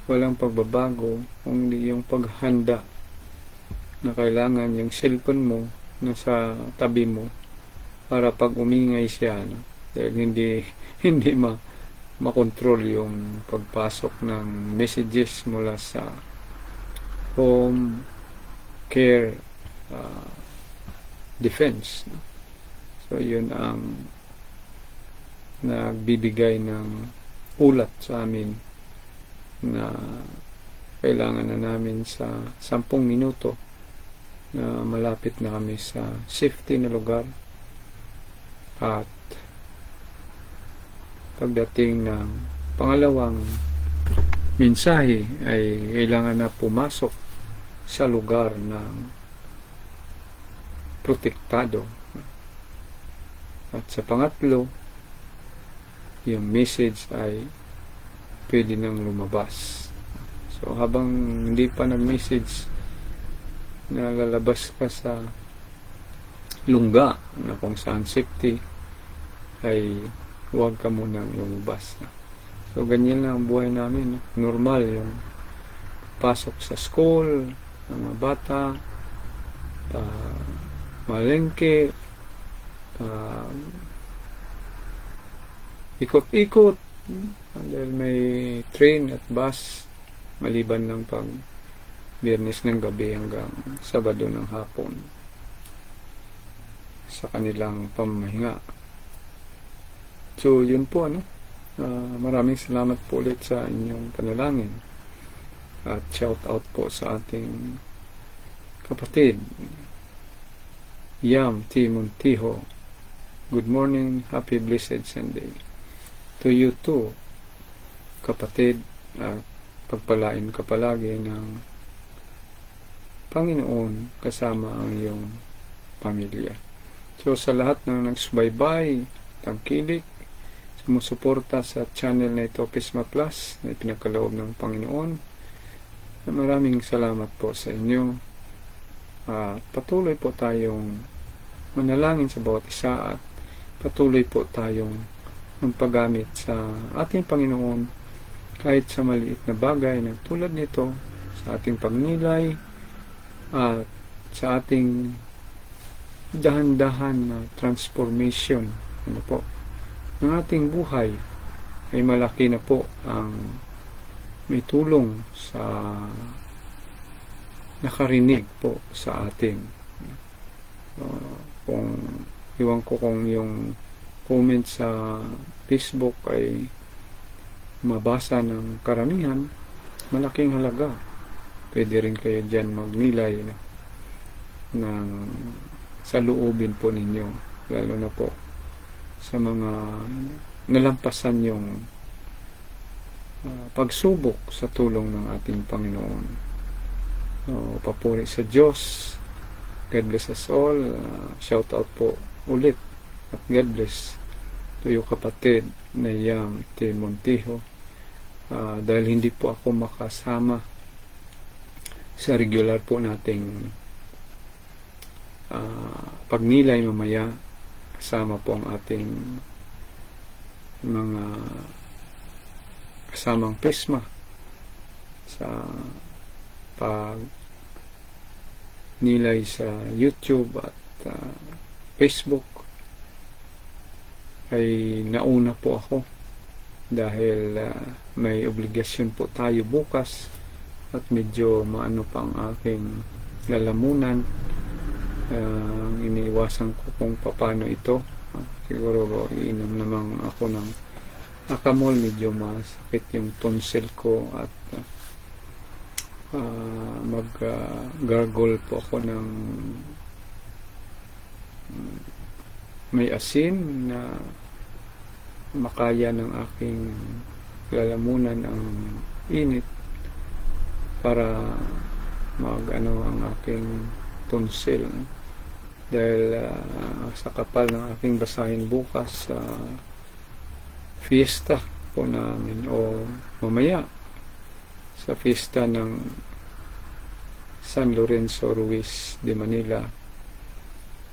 Walang pagbabago, kundi yung paghanda na kailangan yung cellphone mo nasa tabi mo para pag umingay siya, dahil hindi makontrol yung pagpasok ng messages mula sa home care defense. So yun ang nagbibigay ng ulat sa amin na kailangan na namin sa 10 minuto na malapit na kami sa safety na lugar, at pagdating ng pangalawang mensahe ay kailangan na pumasok sa lugar ng protektado, at sa pangatlo yung message ay pwede nang lumabas. So habang hindi pa nag-message na lalabas ka sa lungga na kung saan safety, ay huwag ka munang lumabas. So ganyan lang ang buhay namin. Normal yung pasok sa school ng mga bata, malengke, ikot-ikot dahil may train at bus, maliban ng pag Biyernes ng gabi hanggang Sabado ng hapon sa kanilang pamamahinga. So yun po, maraming salamat po ulit sa inyong panalangin, at shout out po sa ating kapatid Yam T. Montijo. Good morning, happy blessed Sunday to you too, kapatid, at pagpalain ka palagi ng Panginoon kasama ang iyong pamilya. So sa lahat ng nagsubaybay, tangkilik, sumusuporta sa channel na ito, Pisma Plus, na ipinagkaloob ng Panginoon, maraming salamat po sa inyo. Patuloy po tayong manalangin sa bawat isa, at patuloy po tayong magpagamit sa ating Panginoon kahit sa maliit na bagay na tulad nito, sa ating pagnilay at sa ating dahan-dahan na transformation po ng ating buhay, ay malaki na po ang may tulong sa nakarinig po sa atin. Iwan ko kung yung comment sa Facebook ay mabasa ng karamihan, malaking halaga. Pwede rin kayo dyan magnilay ng saloobin po ninyo, lalo na po sa mga nalampasan yung pagsubok sa tulong ng ating Panginoon. Papuri sa Diyos. God bless us all. Shout out po ulit, at God bless to you, kapatid na Yam T. Montijo. Dahil hindi po ako makasama sa regular po nating pagnilay mamaya, kasama po ang ating mga kasamang Pisma sa pagnilay sa YouTube at Facebook. Ay nauna po ako dahil may obligasyon po tayo bukas, at medyo maano pa ang aking lalamunan. Iniiwasan ko kung paano ito. Siguro iinom naman ako ng Akamol, medyo masakit yung tonsil ko, at mag-gargle po ako ng may asin na makaya ng aking lalamunan ang init para ang aking tonsil, dahil sa kapal ng aking basahin bukas sa fiesta po namin, o mamaya sa fiesta ng San Lorenzo Ruiz de Manila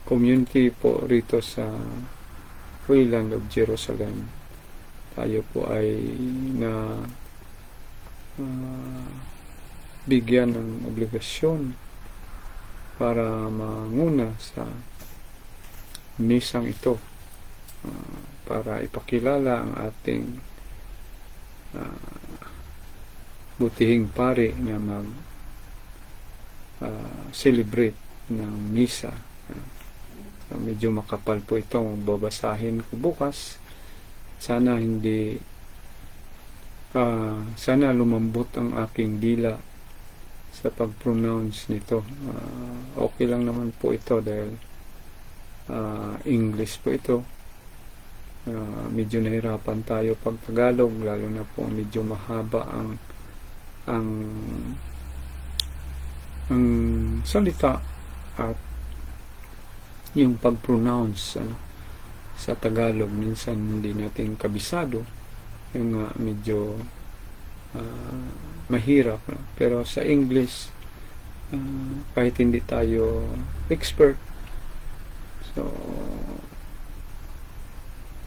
community po rito sa Holy Land of Jerusalem. Tayo po ay na bigyan ng obligasyon para manguna sa misang ito, para ipakilala ang ating butihing pari na celebrate ng misa. So, medyo makapal po itong babasahin ko bukas. Sana sana lumambot ang aking dila sa pag-pronounce nito. Okay lang naman po ito dahil English po ito. Medyo nahirapan tayo pag Tagalog, lalo na po medyo mahaba ang salita at yung pag-pronounce sa Tagalog minsan hindi natin kabisado, yung medyo mahirap, pero sa English kahit hindi tayo expert, so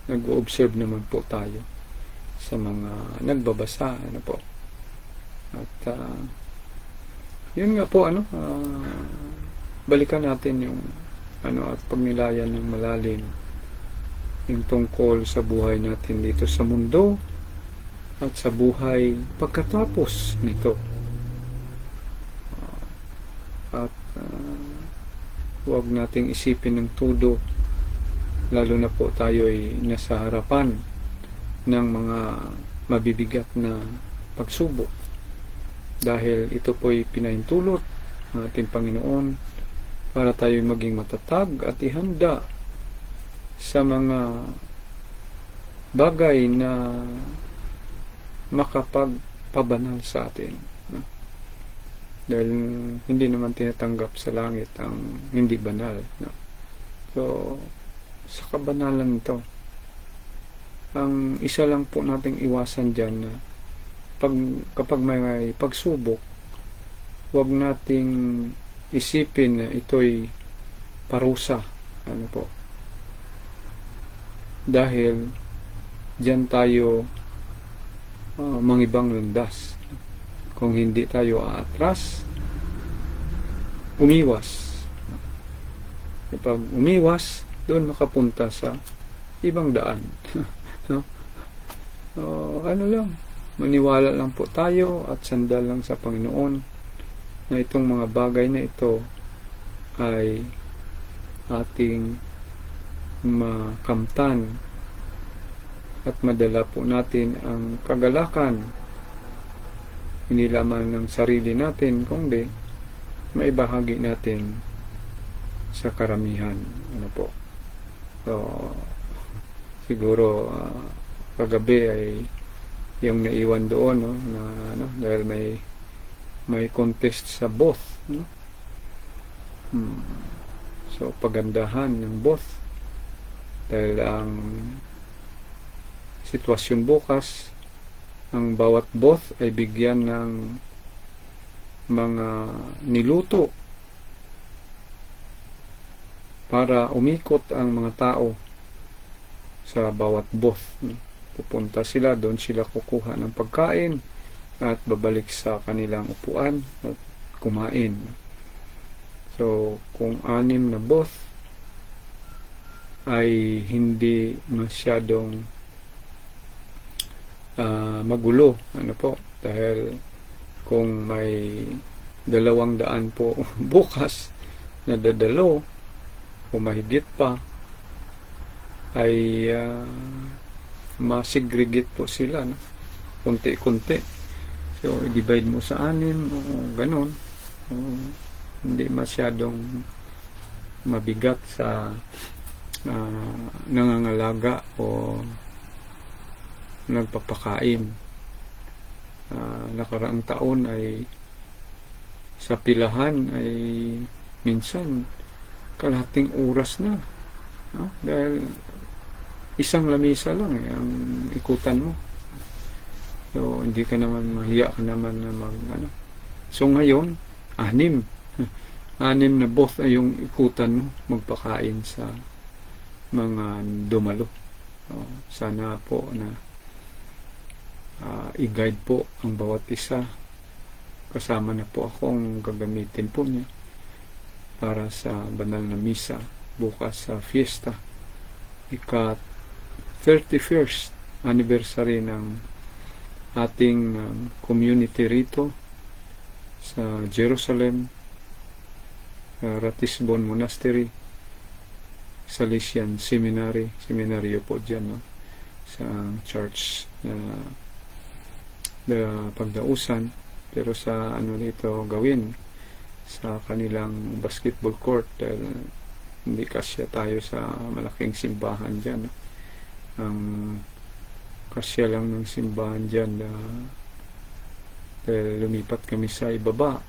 nag-observe naman po tayo sa mga nagbabasa po, at yun nga po balikan natin yung at pagnilayan ng malalim yung tungkol sa buhay natin dito sa mundo at sa buhay pagkatapos nito, at huwag nating isipin ng todo, lalo na po tayo ay nasa harapan ng mga mabibigat na pagsubok, dahil ito po ay pinahintulot ng ating Panginoon para tayo maging matatag at ihanda sa mga bagay na makapagpabanal sa atin. Dahil hindi naman tinatanggap sa langit ang hindi banal. So, sa kabanalan nito, ang isa lang po nating iwasan dyan na kapag may pagsubok, huwag nating isipin na ito'y parusa. Dahil dyan tayo mangibang landas. Kung hindi tayo aatras, umiwas. Kapag umiwas, doon makapunta sa ibang daan. Maniwala lang po tayo at sandal lang sa Panginoon na itong mga bagay na ito ay ating makamtan at madala po natin ang kagalakan, hindi lamang ng sarili natin, kundi maibahagi natin sa karamihan. So, siguro kagabi ay yung naiwan doon, dahil may contest sa both, so pagandahan ng both, dahil ang sitwasyon bukas, ang bawat both ay bigyan ng mga niluto para umikot ang mga tao sa bawat both. Pupunta sila, doon sila kukuha ng pagkain at babalik sa kanilang upuan at kumain. So, kung 6 na both ay hindi masyadong magulo, dahil kung may 200 po bukas na dadalo o mahigit pa, ay masegregate po sila, konti-konti. So, i-divide mo sa 6 o ganon. Hindi masyadong mabigat sa nangangalaga o nagpapakain. nakaraang taon ay sa pilahan ay minsan kalahating oras na, no? Dahil isang lamisa lang ang ikutan mo. So hindi ka naman, mahiya ka naman na So ngayon 6 na both ay yung ikutan mo magpakain sa mga dumalo. Sana po na i-guide po ang bawat isa. Kasama na po akong gagamitin po niya para sa banal na misa bukas sa fiesta. Ika-31st anniversary ng ating community rito sa Jerusalem, Ratisbon Monastery, Salesian Seminaryo po dyan, no? Sa church na pagdausan, pero sa dito gawin sa kanilang basketball court dahil hindi kasya tayo sa malaking simbahan dyan, no? Ang kasya lang ng simbahan dyan dahil lumipat kami sa ibaba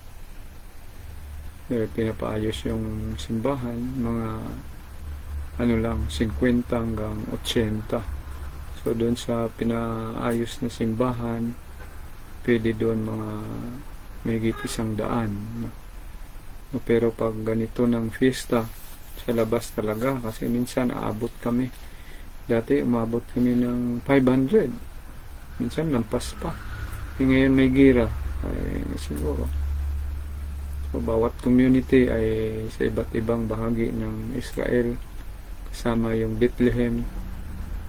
dahil pinapaayos yung simbahan, mga lang 50 hanggang 80. So doon sa pinaayos na simbahan pwede doon mga mahigit 100, no? Pero pag ganito ng fiesta sa labas talaga, kasi minsan aabot kami. Dati umabot kami ng 500, minsan lampas pa. Ngayon may gira ay siguro. So bawat community ay sa iba't ibang bahagi ng Israel, kasama yung Bethlehem.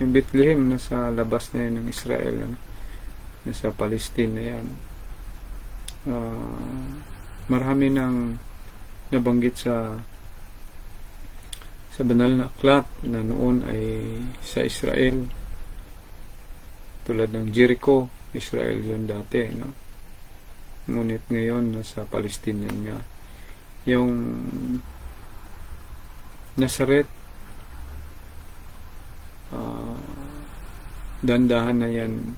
Yung Bethlehem nasa labas na yan ng Israel, nasa Palestine na yan. Marami nang nabanggit sa banal na aklat na noon ay sa Israel, tulad ng Jericho, Israel yun dati, no? Ngunit ngayon nasa Palestine yan nga. Yung Nazareth, dandahan na yan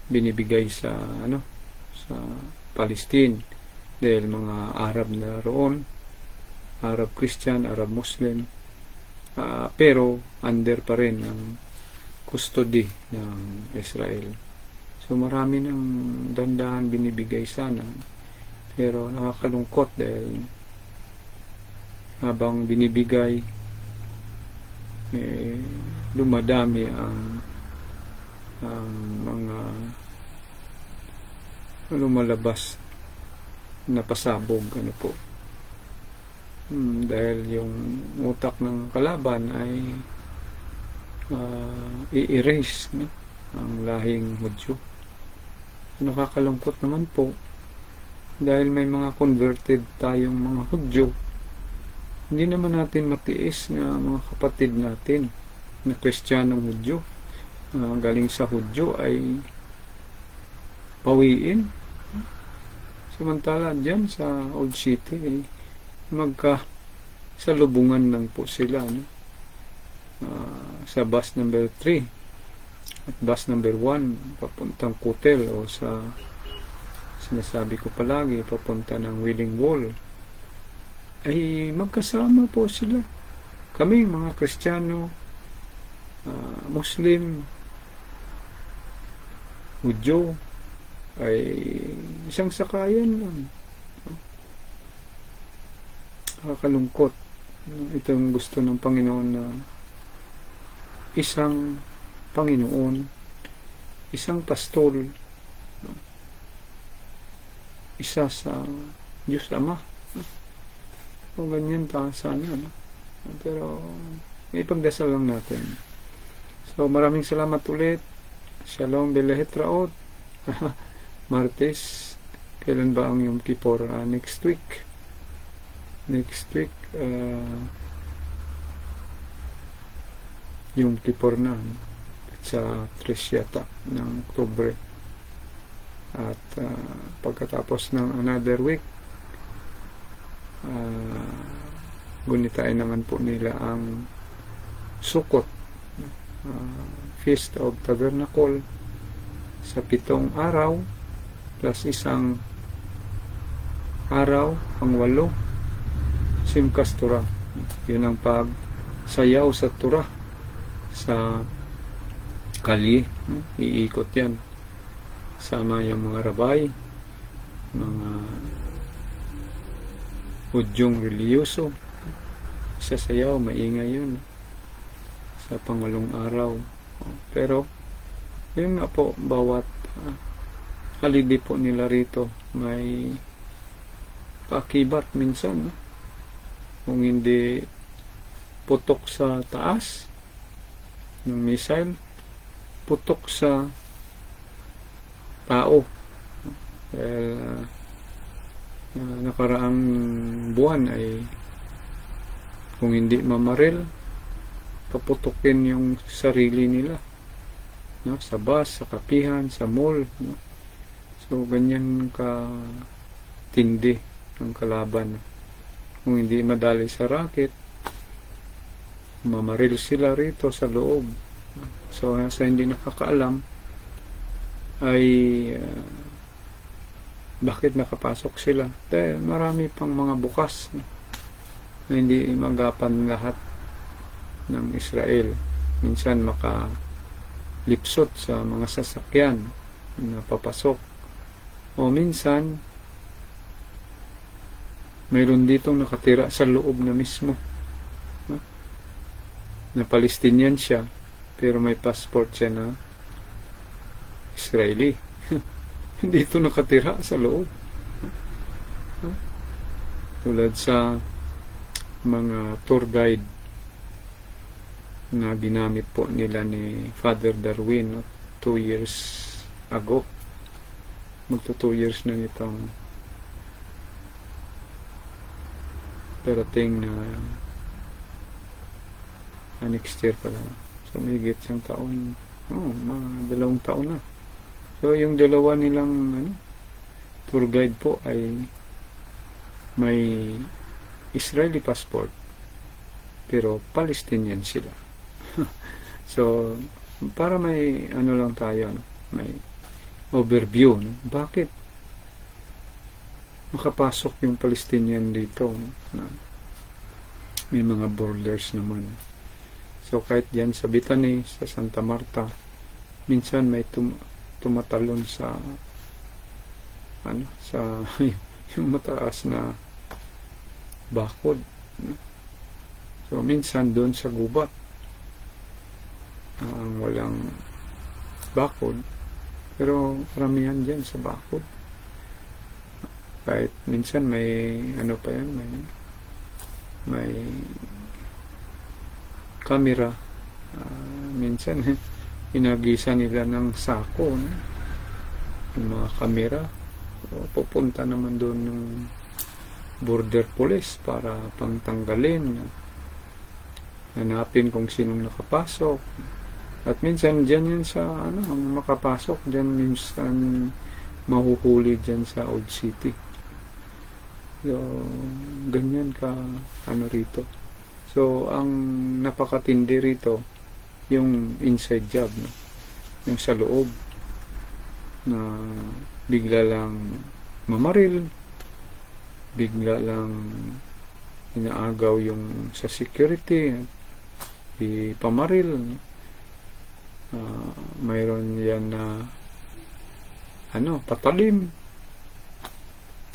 binibigay sa sa Palestine dahil mga Arab na roon, Arab Christian, Arab Muslim, pero under pa rin ang custody ng Israel. So marami ng dandahan binibigay sana, pero nakakalungkot dahil habang binibigay dumadami ang mga lumalabas na pasabog po. Dahil yung utak ng kalaban ay i-erase, no? Ang lahing Hudyo. Nakakalungkot naman po dahil may mga converted tayong mga Hudyo. Hindi naman natin matiis na mga kapatid natin na Kristiyanong Hudyo, galing sa Hudyo ay pawiin. Samantala dyan sa Old City salubungan lang po sila, no? Sa bus number 3 at bus number 1 papuntang Kutel, o sa sinasabi ko palagi papunta ng Wailing Wall, ay magkasama po sila. Kami mga Kristiyano, Muslim, Hudyo ay isang sakayan lang. Nakakalungkot. Ito yung gusto ng Panginoon, na isang Panginoon, isang pastol, isa sa Diyos Ama. O ganyan sana, no? Pero ipagdasal lang natin. So maraming salamat ulit. Shalom Belehet Raot. Martes, kailan ba ang Yom Kippur? Next week Yom Kippur na sa 3 yata ng Oktubre. At pagkatapos ng another week, gunitain naman po nila ang Sukkot, Feast of Tabernacle, sa 7 araw plus isang araw, pang-8, Simkas Tura. Yun ang pagsayaw sa Tura sa kalye. Iikot yan. Sama yung mga rabay, mga Hudyong reliyoso. Sasayaw, maingay yun sa pang-8 araw. Pero yun nga po, bawat holiday po nila rito may paakibat minsan, no? Kung hindi putok sa taas ng missile, putok sa tao. Dahil nakaraang buwan ay kung hindi mamaril, paputukin yung sarili nila, no? Sa bus, sa kapihan, sa mall, no? So ganyan ka tindi ang kalaban. Kung hindi madali sa racket, mamaril sila rito sa loob. So sa hindi nakakaalam ay bakit nakapasok sila? Dahil marami pang mga bukas, no? Na hindi magapan lahat ng Israel. Minsan makalipsot sa mga sasakyan na papasok. O minsan mayroon ditong nakatira sa loob na mismo, no? Na Palestinian siya pero may passport siya na Israeli. Dito nakatira sa loob, no? Tulad sa mga tour guide na ginamit po nila ni Father Darwin, no? 2 years ago. Magto 2 years na nitong parating na next year pala. So may higit siyang taon, mga 2 taon na. So yung dalawa nilang tour guide po ay may Israeli passport pero Palestinian sila. So para may lang tayo, no? May overview, no? Bakit makapasok yung Palestinian dito, no? Na may mga borders naman. So kahit diyan sa Bethany, sa Santa Marta, minsan may tumatalon sa sa yung mataas na bakod, no? So minsan doon sa gubat walang bakod, pero karamihan dyan sa bakod. Kahit minsan may pa yan, may camera. Minsan inagisa nila ng sako, no? Yung mga camera. So, pupunta naman doon ng border police para pangtanggalin, hanapin kung sinong nakapasok. At minsan dyan yan sa ang makapasok dyan, minsan mahuhuli dyan sa Old City. So ganyan ka rito. So ang napakatindi rito yung inside job, no? Yung sa loob na bigla lang mamaril, bigla lang inaagaw yung sa security, ipamaril. Mayroon yan na patalim.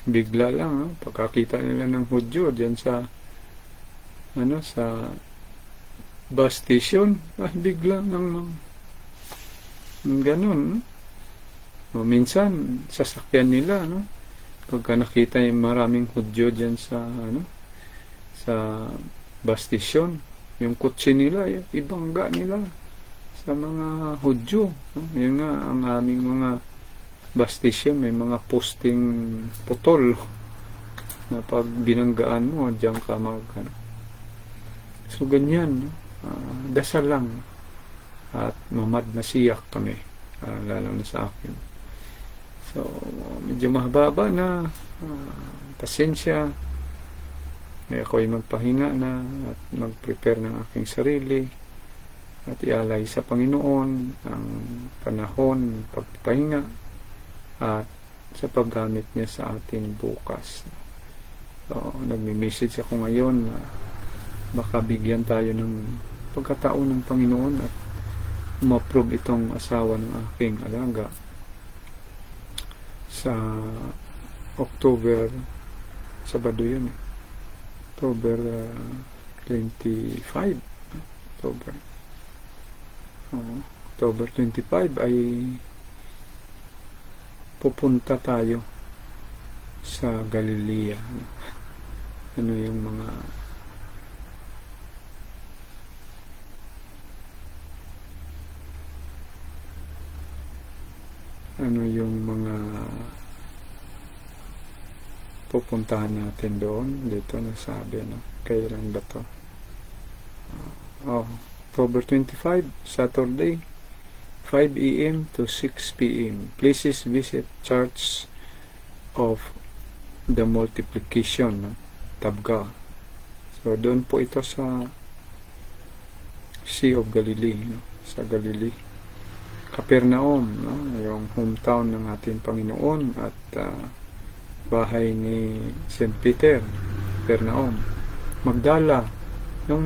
Bigla lang, pagkakita nila ng Hudyo dyan sa sa bus station, bigla ng ganun. Minsan sasakyan nila, no? Pagka nakita yung maraming Hudyo dyan sa sa bus station, yung kutsi nila, ibangga nila sa mga Hudyo, no? Yun nga ang aming mga bus station, may mga posting putol na pag binanggaan mo diyan ka so ganyan, dasal lang at mamad na siyak kami, lalo na sa akin. So medyo mahaba na, pasensya. Ako'y magpahinga na at mag-prepare ng aking sarili at ialay sa Panginoon ang panahon, pagpahinga at sa paggamit niya sa atin bukas. So, nagme-message ako ngayon na baka bigyan tayo ng pagkataon ng Panginoon at ma-approve itong asawa ng aking alaga sa October, Sabado yun, October 25. October 25 ay pupunta tayo sa Galilea. Ano yung mga pupuntahan natin doon. Dito nasabi, no? Kailan ba to? October 25, Saturday, 5 a.m. to 6 p.m. Places visit Church of the Multiplication, no? Tabga. So, doon po ito sa Sea of Galilee, no? Sa Galilee. Capernaum, no? Yung hometown ng ating Panginoon at bahay ni St. Peter, Capernaum. Magdala, yung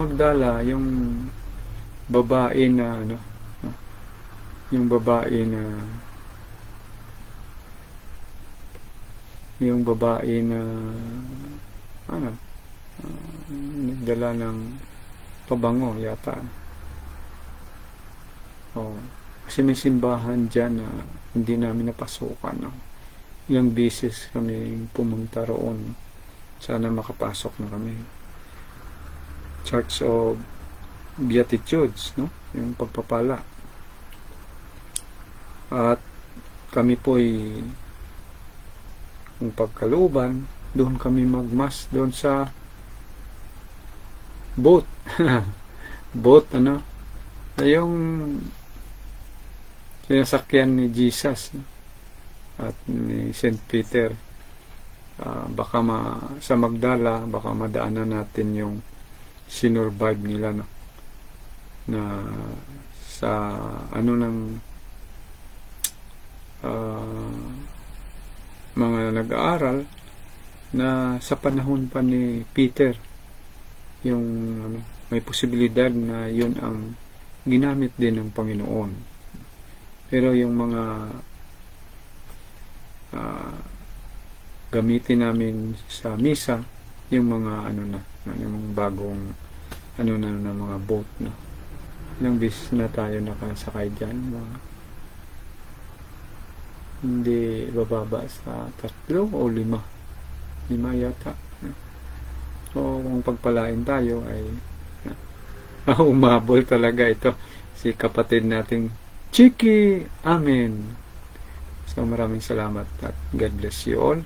babae na nagdala ng pabango yata. Kasi may simbahan dyan na hindi namin napasukan, no? Ilang beses kami pumunta roon. Sana makapasok na kami. Church of Beatitudes, no? Yung pagpapala. At kami po'y kung pagkalooban, doon kami magmas doon sa boat. Boat, ano? Yung sinasakyan ni Jesus, no? At ni St. Peter. Baka sa Magdala, baka madaanan natin yung sinurvive nila, no? Na sa mga nag-aaral na sa panahon pa ni Peter, yung may posibilidad na yun ang ginamit din ng Panginoon. Pero yung mga gamitin namin sa misa, yung mga yung bagong na mga boat, no? Ilang beses na tayo nakasakay dyan, hindi bababa sa 3 o 5 yata. So kung pagpalain tayo ay umabol talaga ito si kapatid nating Chiki. Amen. So maraming salamat at God bless you all.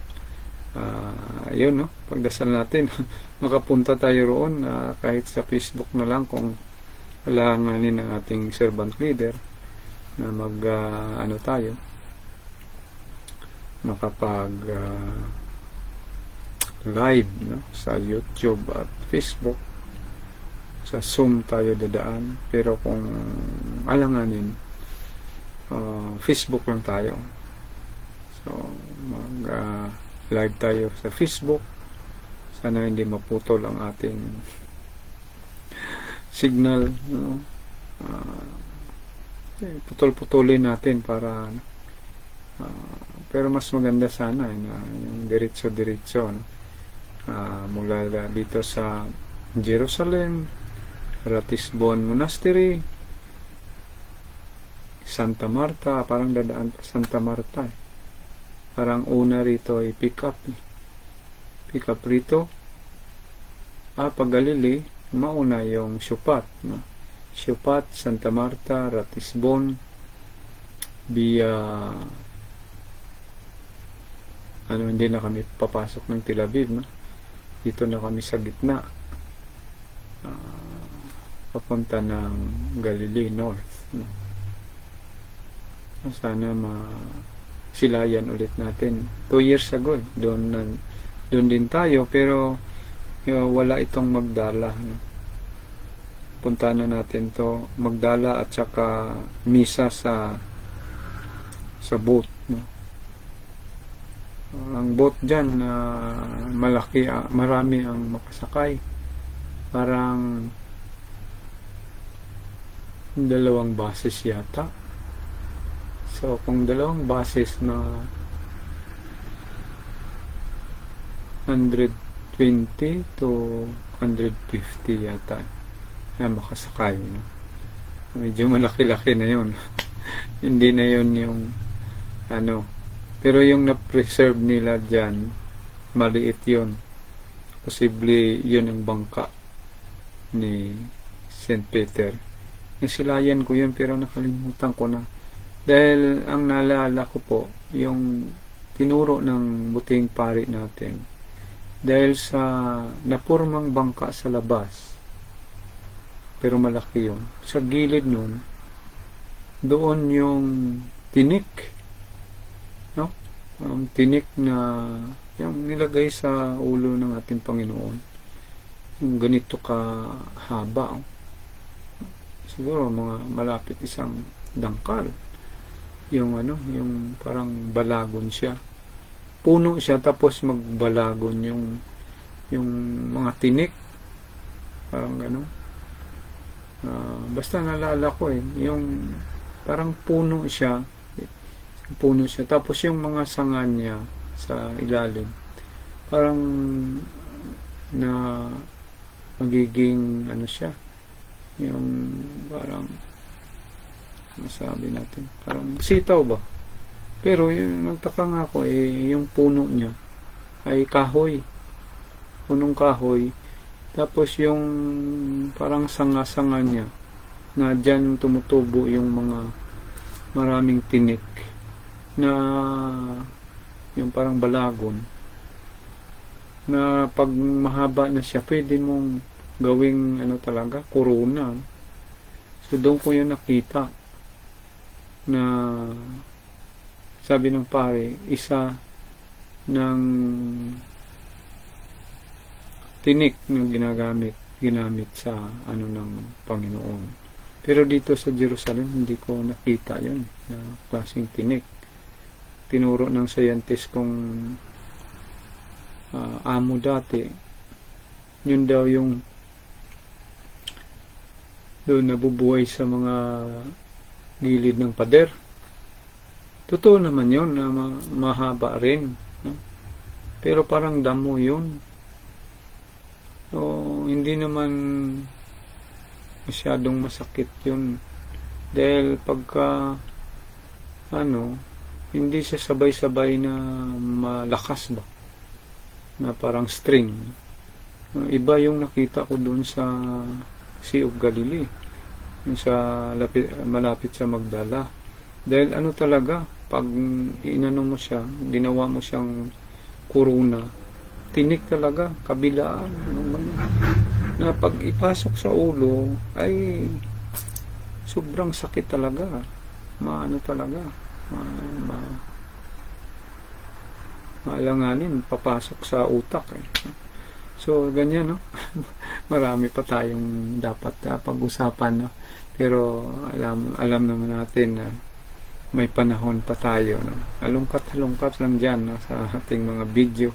Yun, no? Pagdasal natin makapunta tayo roon, kahit sa Facebook na lang, kung kailanganin ng ating servant leader na tayo makapag live, no? Sa YouTube at Facebook. Sa Zoom tayo dadaan, pero kung alanganin, Facebook lang tayo. So live tayo sa Facebook. Sana hindi maputol ang ating signal, no? Putol-putulin natin para pero mas maganda sana na yung diretso-diretso, no? Mula dito sa Jerusalem, Ratisbon Monastery, Santa Marta, parang dadaan pa Santa Marta, parang una rito ay pick up rito. Pag Galilee, mauna yung Supat, no? Supat, Santa Marta, Ratisbon, via hindi na kami papasok ng Tel Aviv, no? Dito na kami sa gitna, papunta ng Galilee North, no? Sana silayan ulit natin. 2 years ago, doon din tayo, pero wala itong Magdala, no? punta na natin to, magdala at saka misa sa boat, no? Ang boat dyan na malaki, marami ang makasakay, parang 2 bases yata. So kung 2 bases na 120 to 150 yata na makasakay, no? Medyo malaki-laki na yun. Hindi na yun yung ano, pero yung na-preserve nila dyan, maliit yun. Posible yun ang bangka ni St. Peter. Nasilayan ko yun pero nakalimutan ko na. Dahil ang naalala ko po, yung tinuro ng buting pari natin. Dahil sa napurmang bangka sa labas, pero malaki yun. Sa gilid nun, doon yung tinik. No? Ang tinik na yung nilagay sa ulo ng ating Panginoon. Yung ganito kahaba. Siguro mga malapit isang dangkal. Yung ano, yung parang balagon siya. Puno siya tapos magbalagon yung mga tinik. Parang gano'n. Basta nalala ko yung parang puno siya tapos yung mga sanga niya sa ilalim parang na magiging ano siya, yung parang masabi natin parang sitaw ba, pero yung nagtaka nga ako yung puno niya ay kahoy, punong kahoy. Tapos yung parang sanga-sanga niya na dyan tumutubo yung mga maraming tinik na yung parang balagon na pag mahaba na siya pwede mong gawing ano talaga, corona. So doon ko yung nakita na sabi ng pare, isa ng tinik na ginamit sa ano ng Panginoon. Pero dito sa Jerusalem hindi ko nakita yun na klaseng tinik. Tinuro ng scientist kong amo dati, yun daw yung doon nabubuhay sa mga gilid ng pader. Totoo naman yun na mahaba rin, no? Pero parang damo yun. So, hindi naman masyadong masakit yun. Dahil pagka hindi siya sabay-sabay na malakas ba? Na parang string. Iba yung nakita ko doon sa Sea of Galilee. Yung sa malapit sa Magdala. Dahil talaga, pag inano mo siya, ginawa mo siyang kuruna, tinik talaga, kabilaan, na pag ipasok sa ulo ay sobrang sakit talaga, maalanganin, papasok sa utak So ganyan, no? Marami pa tayong dapat pag-usapan, no? Pero alam naman natin na may panahon pa tayo, no? Halungkat lang dyan, no? Sa ating mga video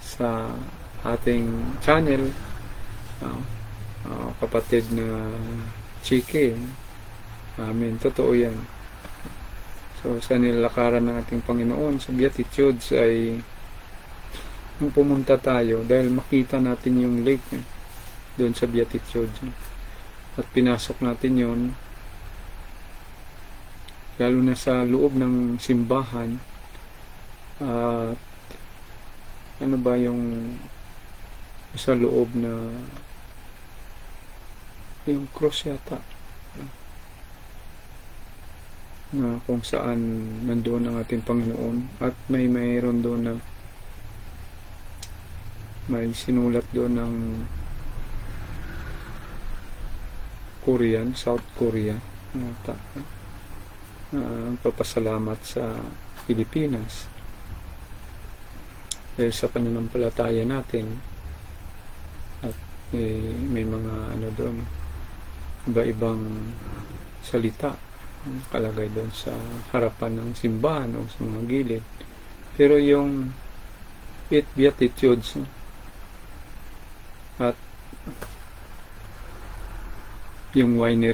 sa ating channel, kapatid na Chiki. Amen. Totoo yan. So sa nilakaran ng ating Panginoon sa Beatitudes ay nung pumunta tayo dahil makita natin yung lake doon sa Beatitudes at pinasok natin yon, lalo na sa loob ng simbahan. Ano ba yung sa loob na yung cross yata na kung saan nandoon ang ating Panginoon at mayroon doon na may sinulat doon ng Korean, South Korea ang papasalamat sa Pilipinas dahil sa pananampalataya natin at may mga doon iba-ibang salita nakalagay doon sa harapan ng simbahan o sa mga gilid. Pero yung Eight Beatitudes at yung wine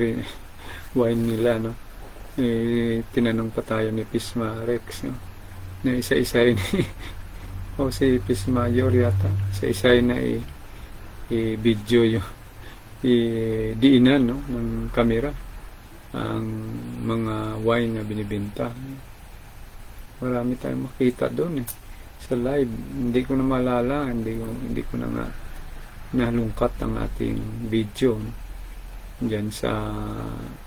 nila, no? Tinanong pa tayo ni Pisma Rex, no? Na isa-isay ni o si Pisma Yor yata, isa-isay na i-video yung diinan, no? Ng kamera ang mga wine na binibenta. Marami tayong makita doon sa live. Hindi ko na malala, hindi ko na nga nalungkat ang ating video dyan sa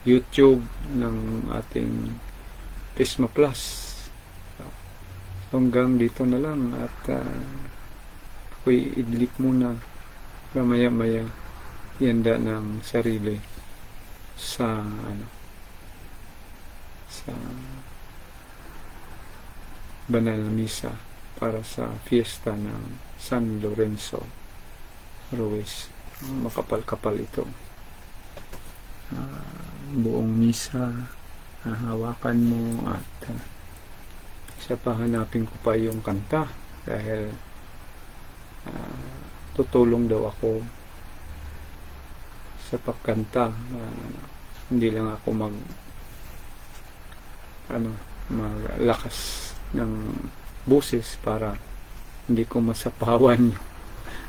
YouTube ng ating Pisma Plus. Hanggang dito na lang at ako'y idlik muna maya-maya yanda ng sarili sa banal na misa para sa fiesta ng San Lorenzo Ruiz. Makapal-kapal ito. Buong misa hawakan mo at isa pa hanapin ko pa yung kanta dahil tutulong daw ako sa pagkanta. Hindi lang ako maglakas ng boses para hindi ko masapawan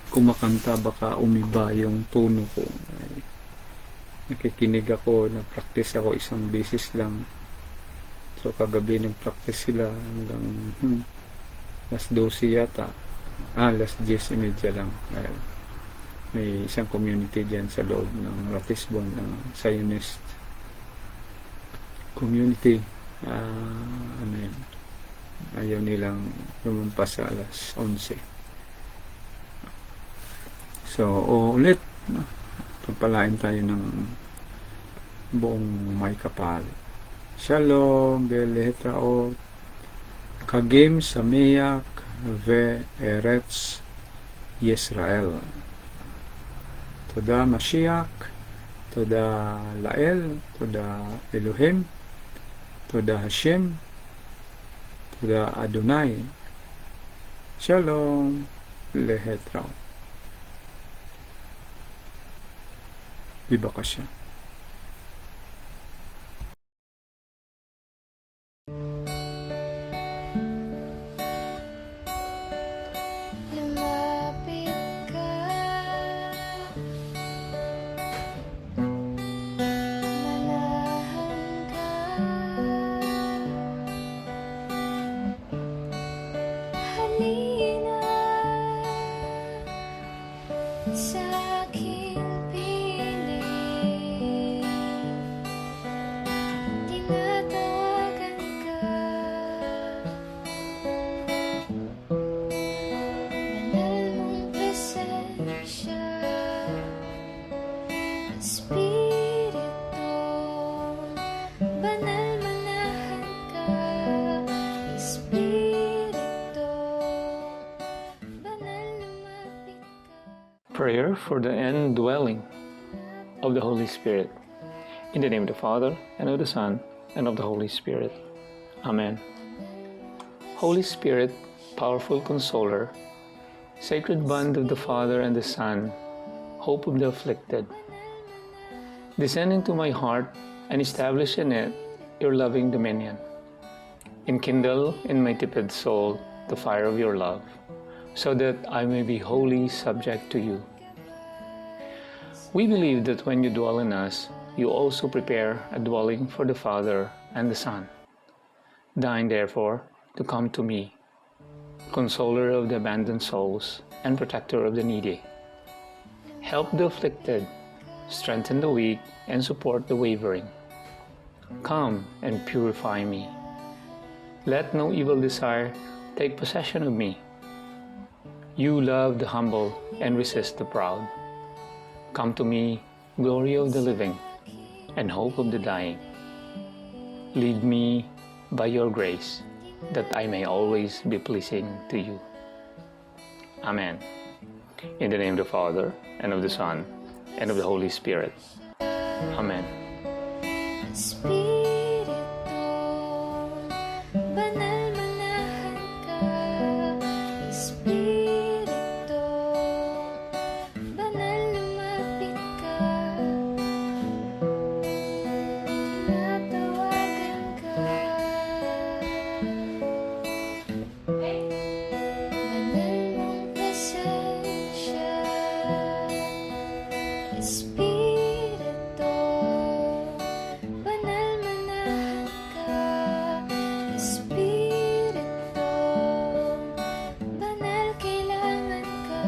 kumakanta, baka umiba yung tono ko. Nakikinig ako, nag-practice ako isang beses lang. So kagabi nag-practice sila hanggang alas 12 yata. Alas 10:30 lang. May isang community dyan sa loob ng Ratisbon, ng Zionist community. Ayaw nilang lumampas sa alas 11. So, ulit, pagpalain tayo ng buong may kapal. Shalom, Beletraot, Kagim Sameyak, Ve Eretz Yisrael. Toda Mashiach, Toda Lael, Toda Elohim, Toda Hashem, Toda Adonai. Shalom, Lehetraot. Bibakasya. Lumapit ka, manahan ka, halina sa aking piling, tinatawagan ka, banal mong presensya, Espiritu, banal manahan ka, Espiritu, banal lumapit ka. Prayer for the indwelling of the Holy Spirit. In the name of the Father, and of the Son, and of the Holy Spirit. Amen. Holy Spirit, powerful consoler, sacred bond of the Father and the Son, hope of the afflicted, descend into my heart and establish in it your loving dominion. Enkindle in my tepid soul the fire of your love, so that I may be wholly subject to you. We believe that when you dwell in us, you also prepare a dwelling for the Father and the Son. Deign therefore to come to me, consoler of the abandoned souls and protector of the needy. Help the afflicted, strengthen the weak, and support the wavering. Come and purify me. Let no evil desire take possession of me. You love the humble and resist the proud. Come to me, glory of the living, and hope of the dying. Lead me by your grace, that I may always be pleasing to you. Amen. In the name of the Father, and of the Son, and of the Holy Spirit. Amen. Espiritu, banal manahan ka. Espiritu, banal lumapit ka. Tinatawagan ka. Banal mong presensya. Espiritu, banal manahan ka. Espiritu, banal kailangan ka.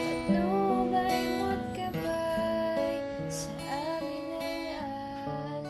Patnubay mo't gabay sa amin ay alay.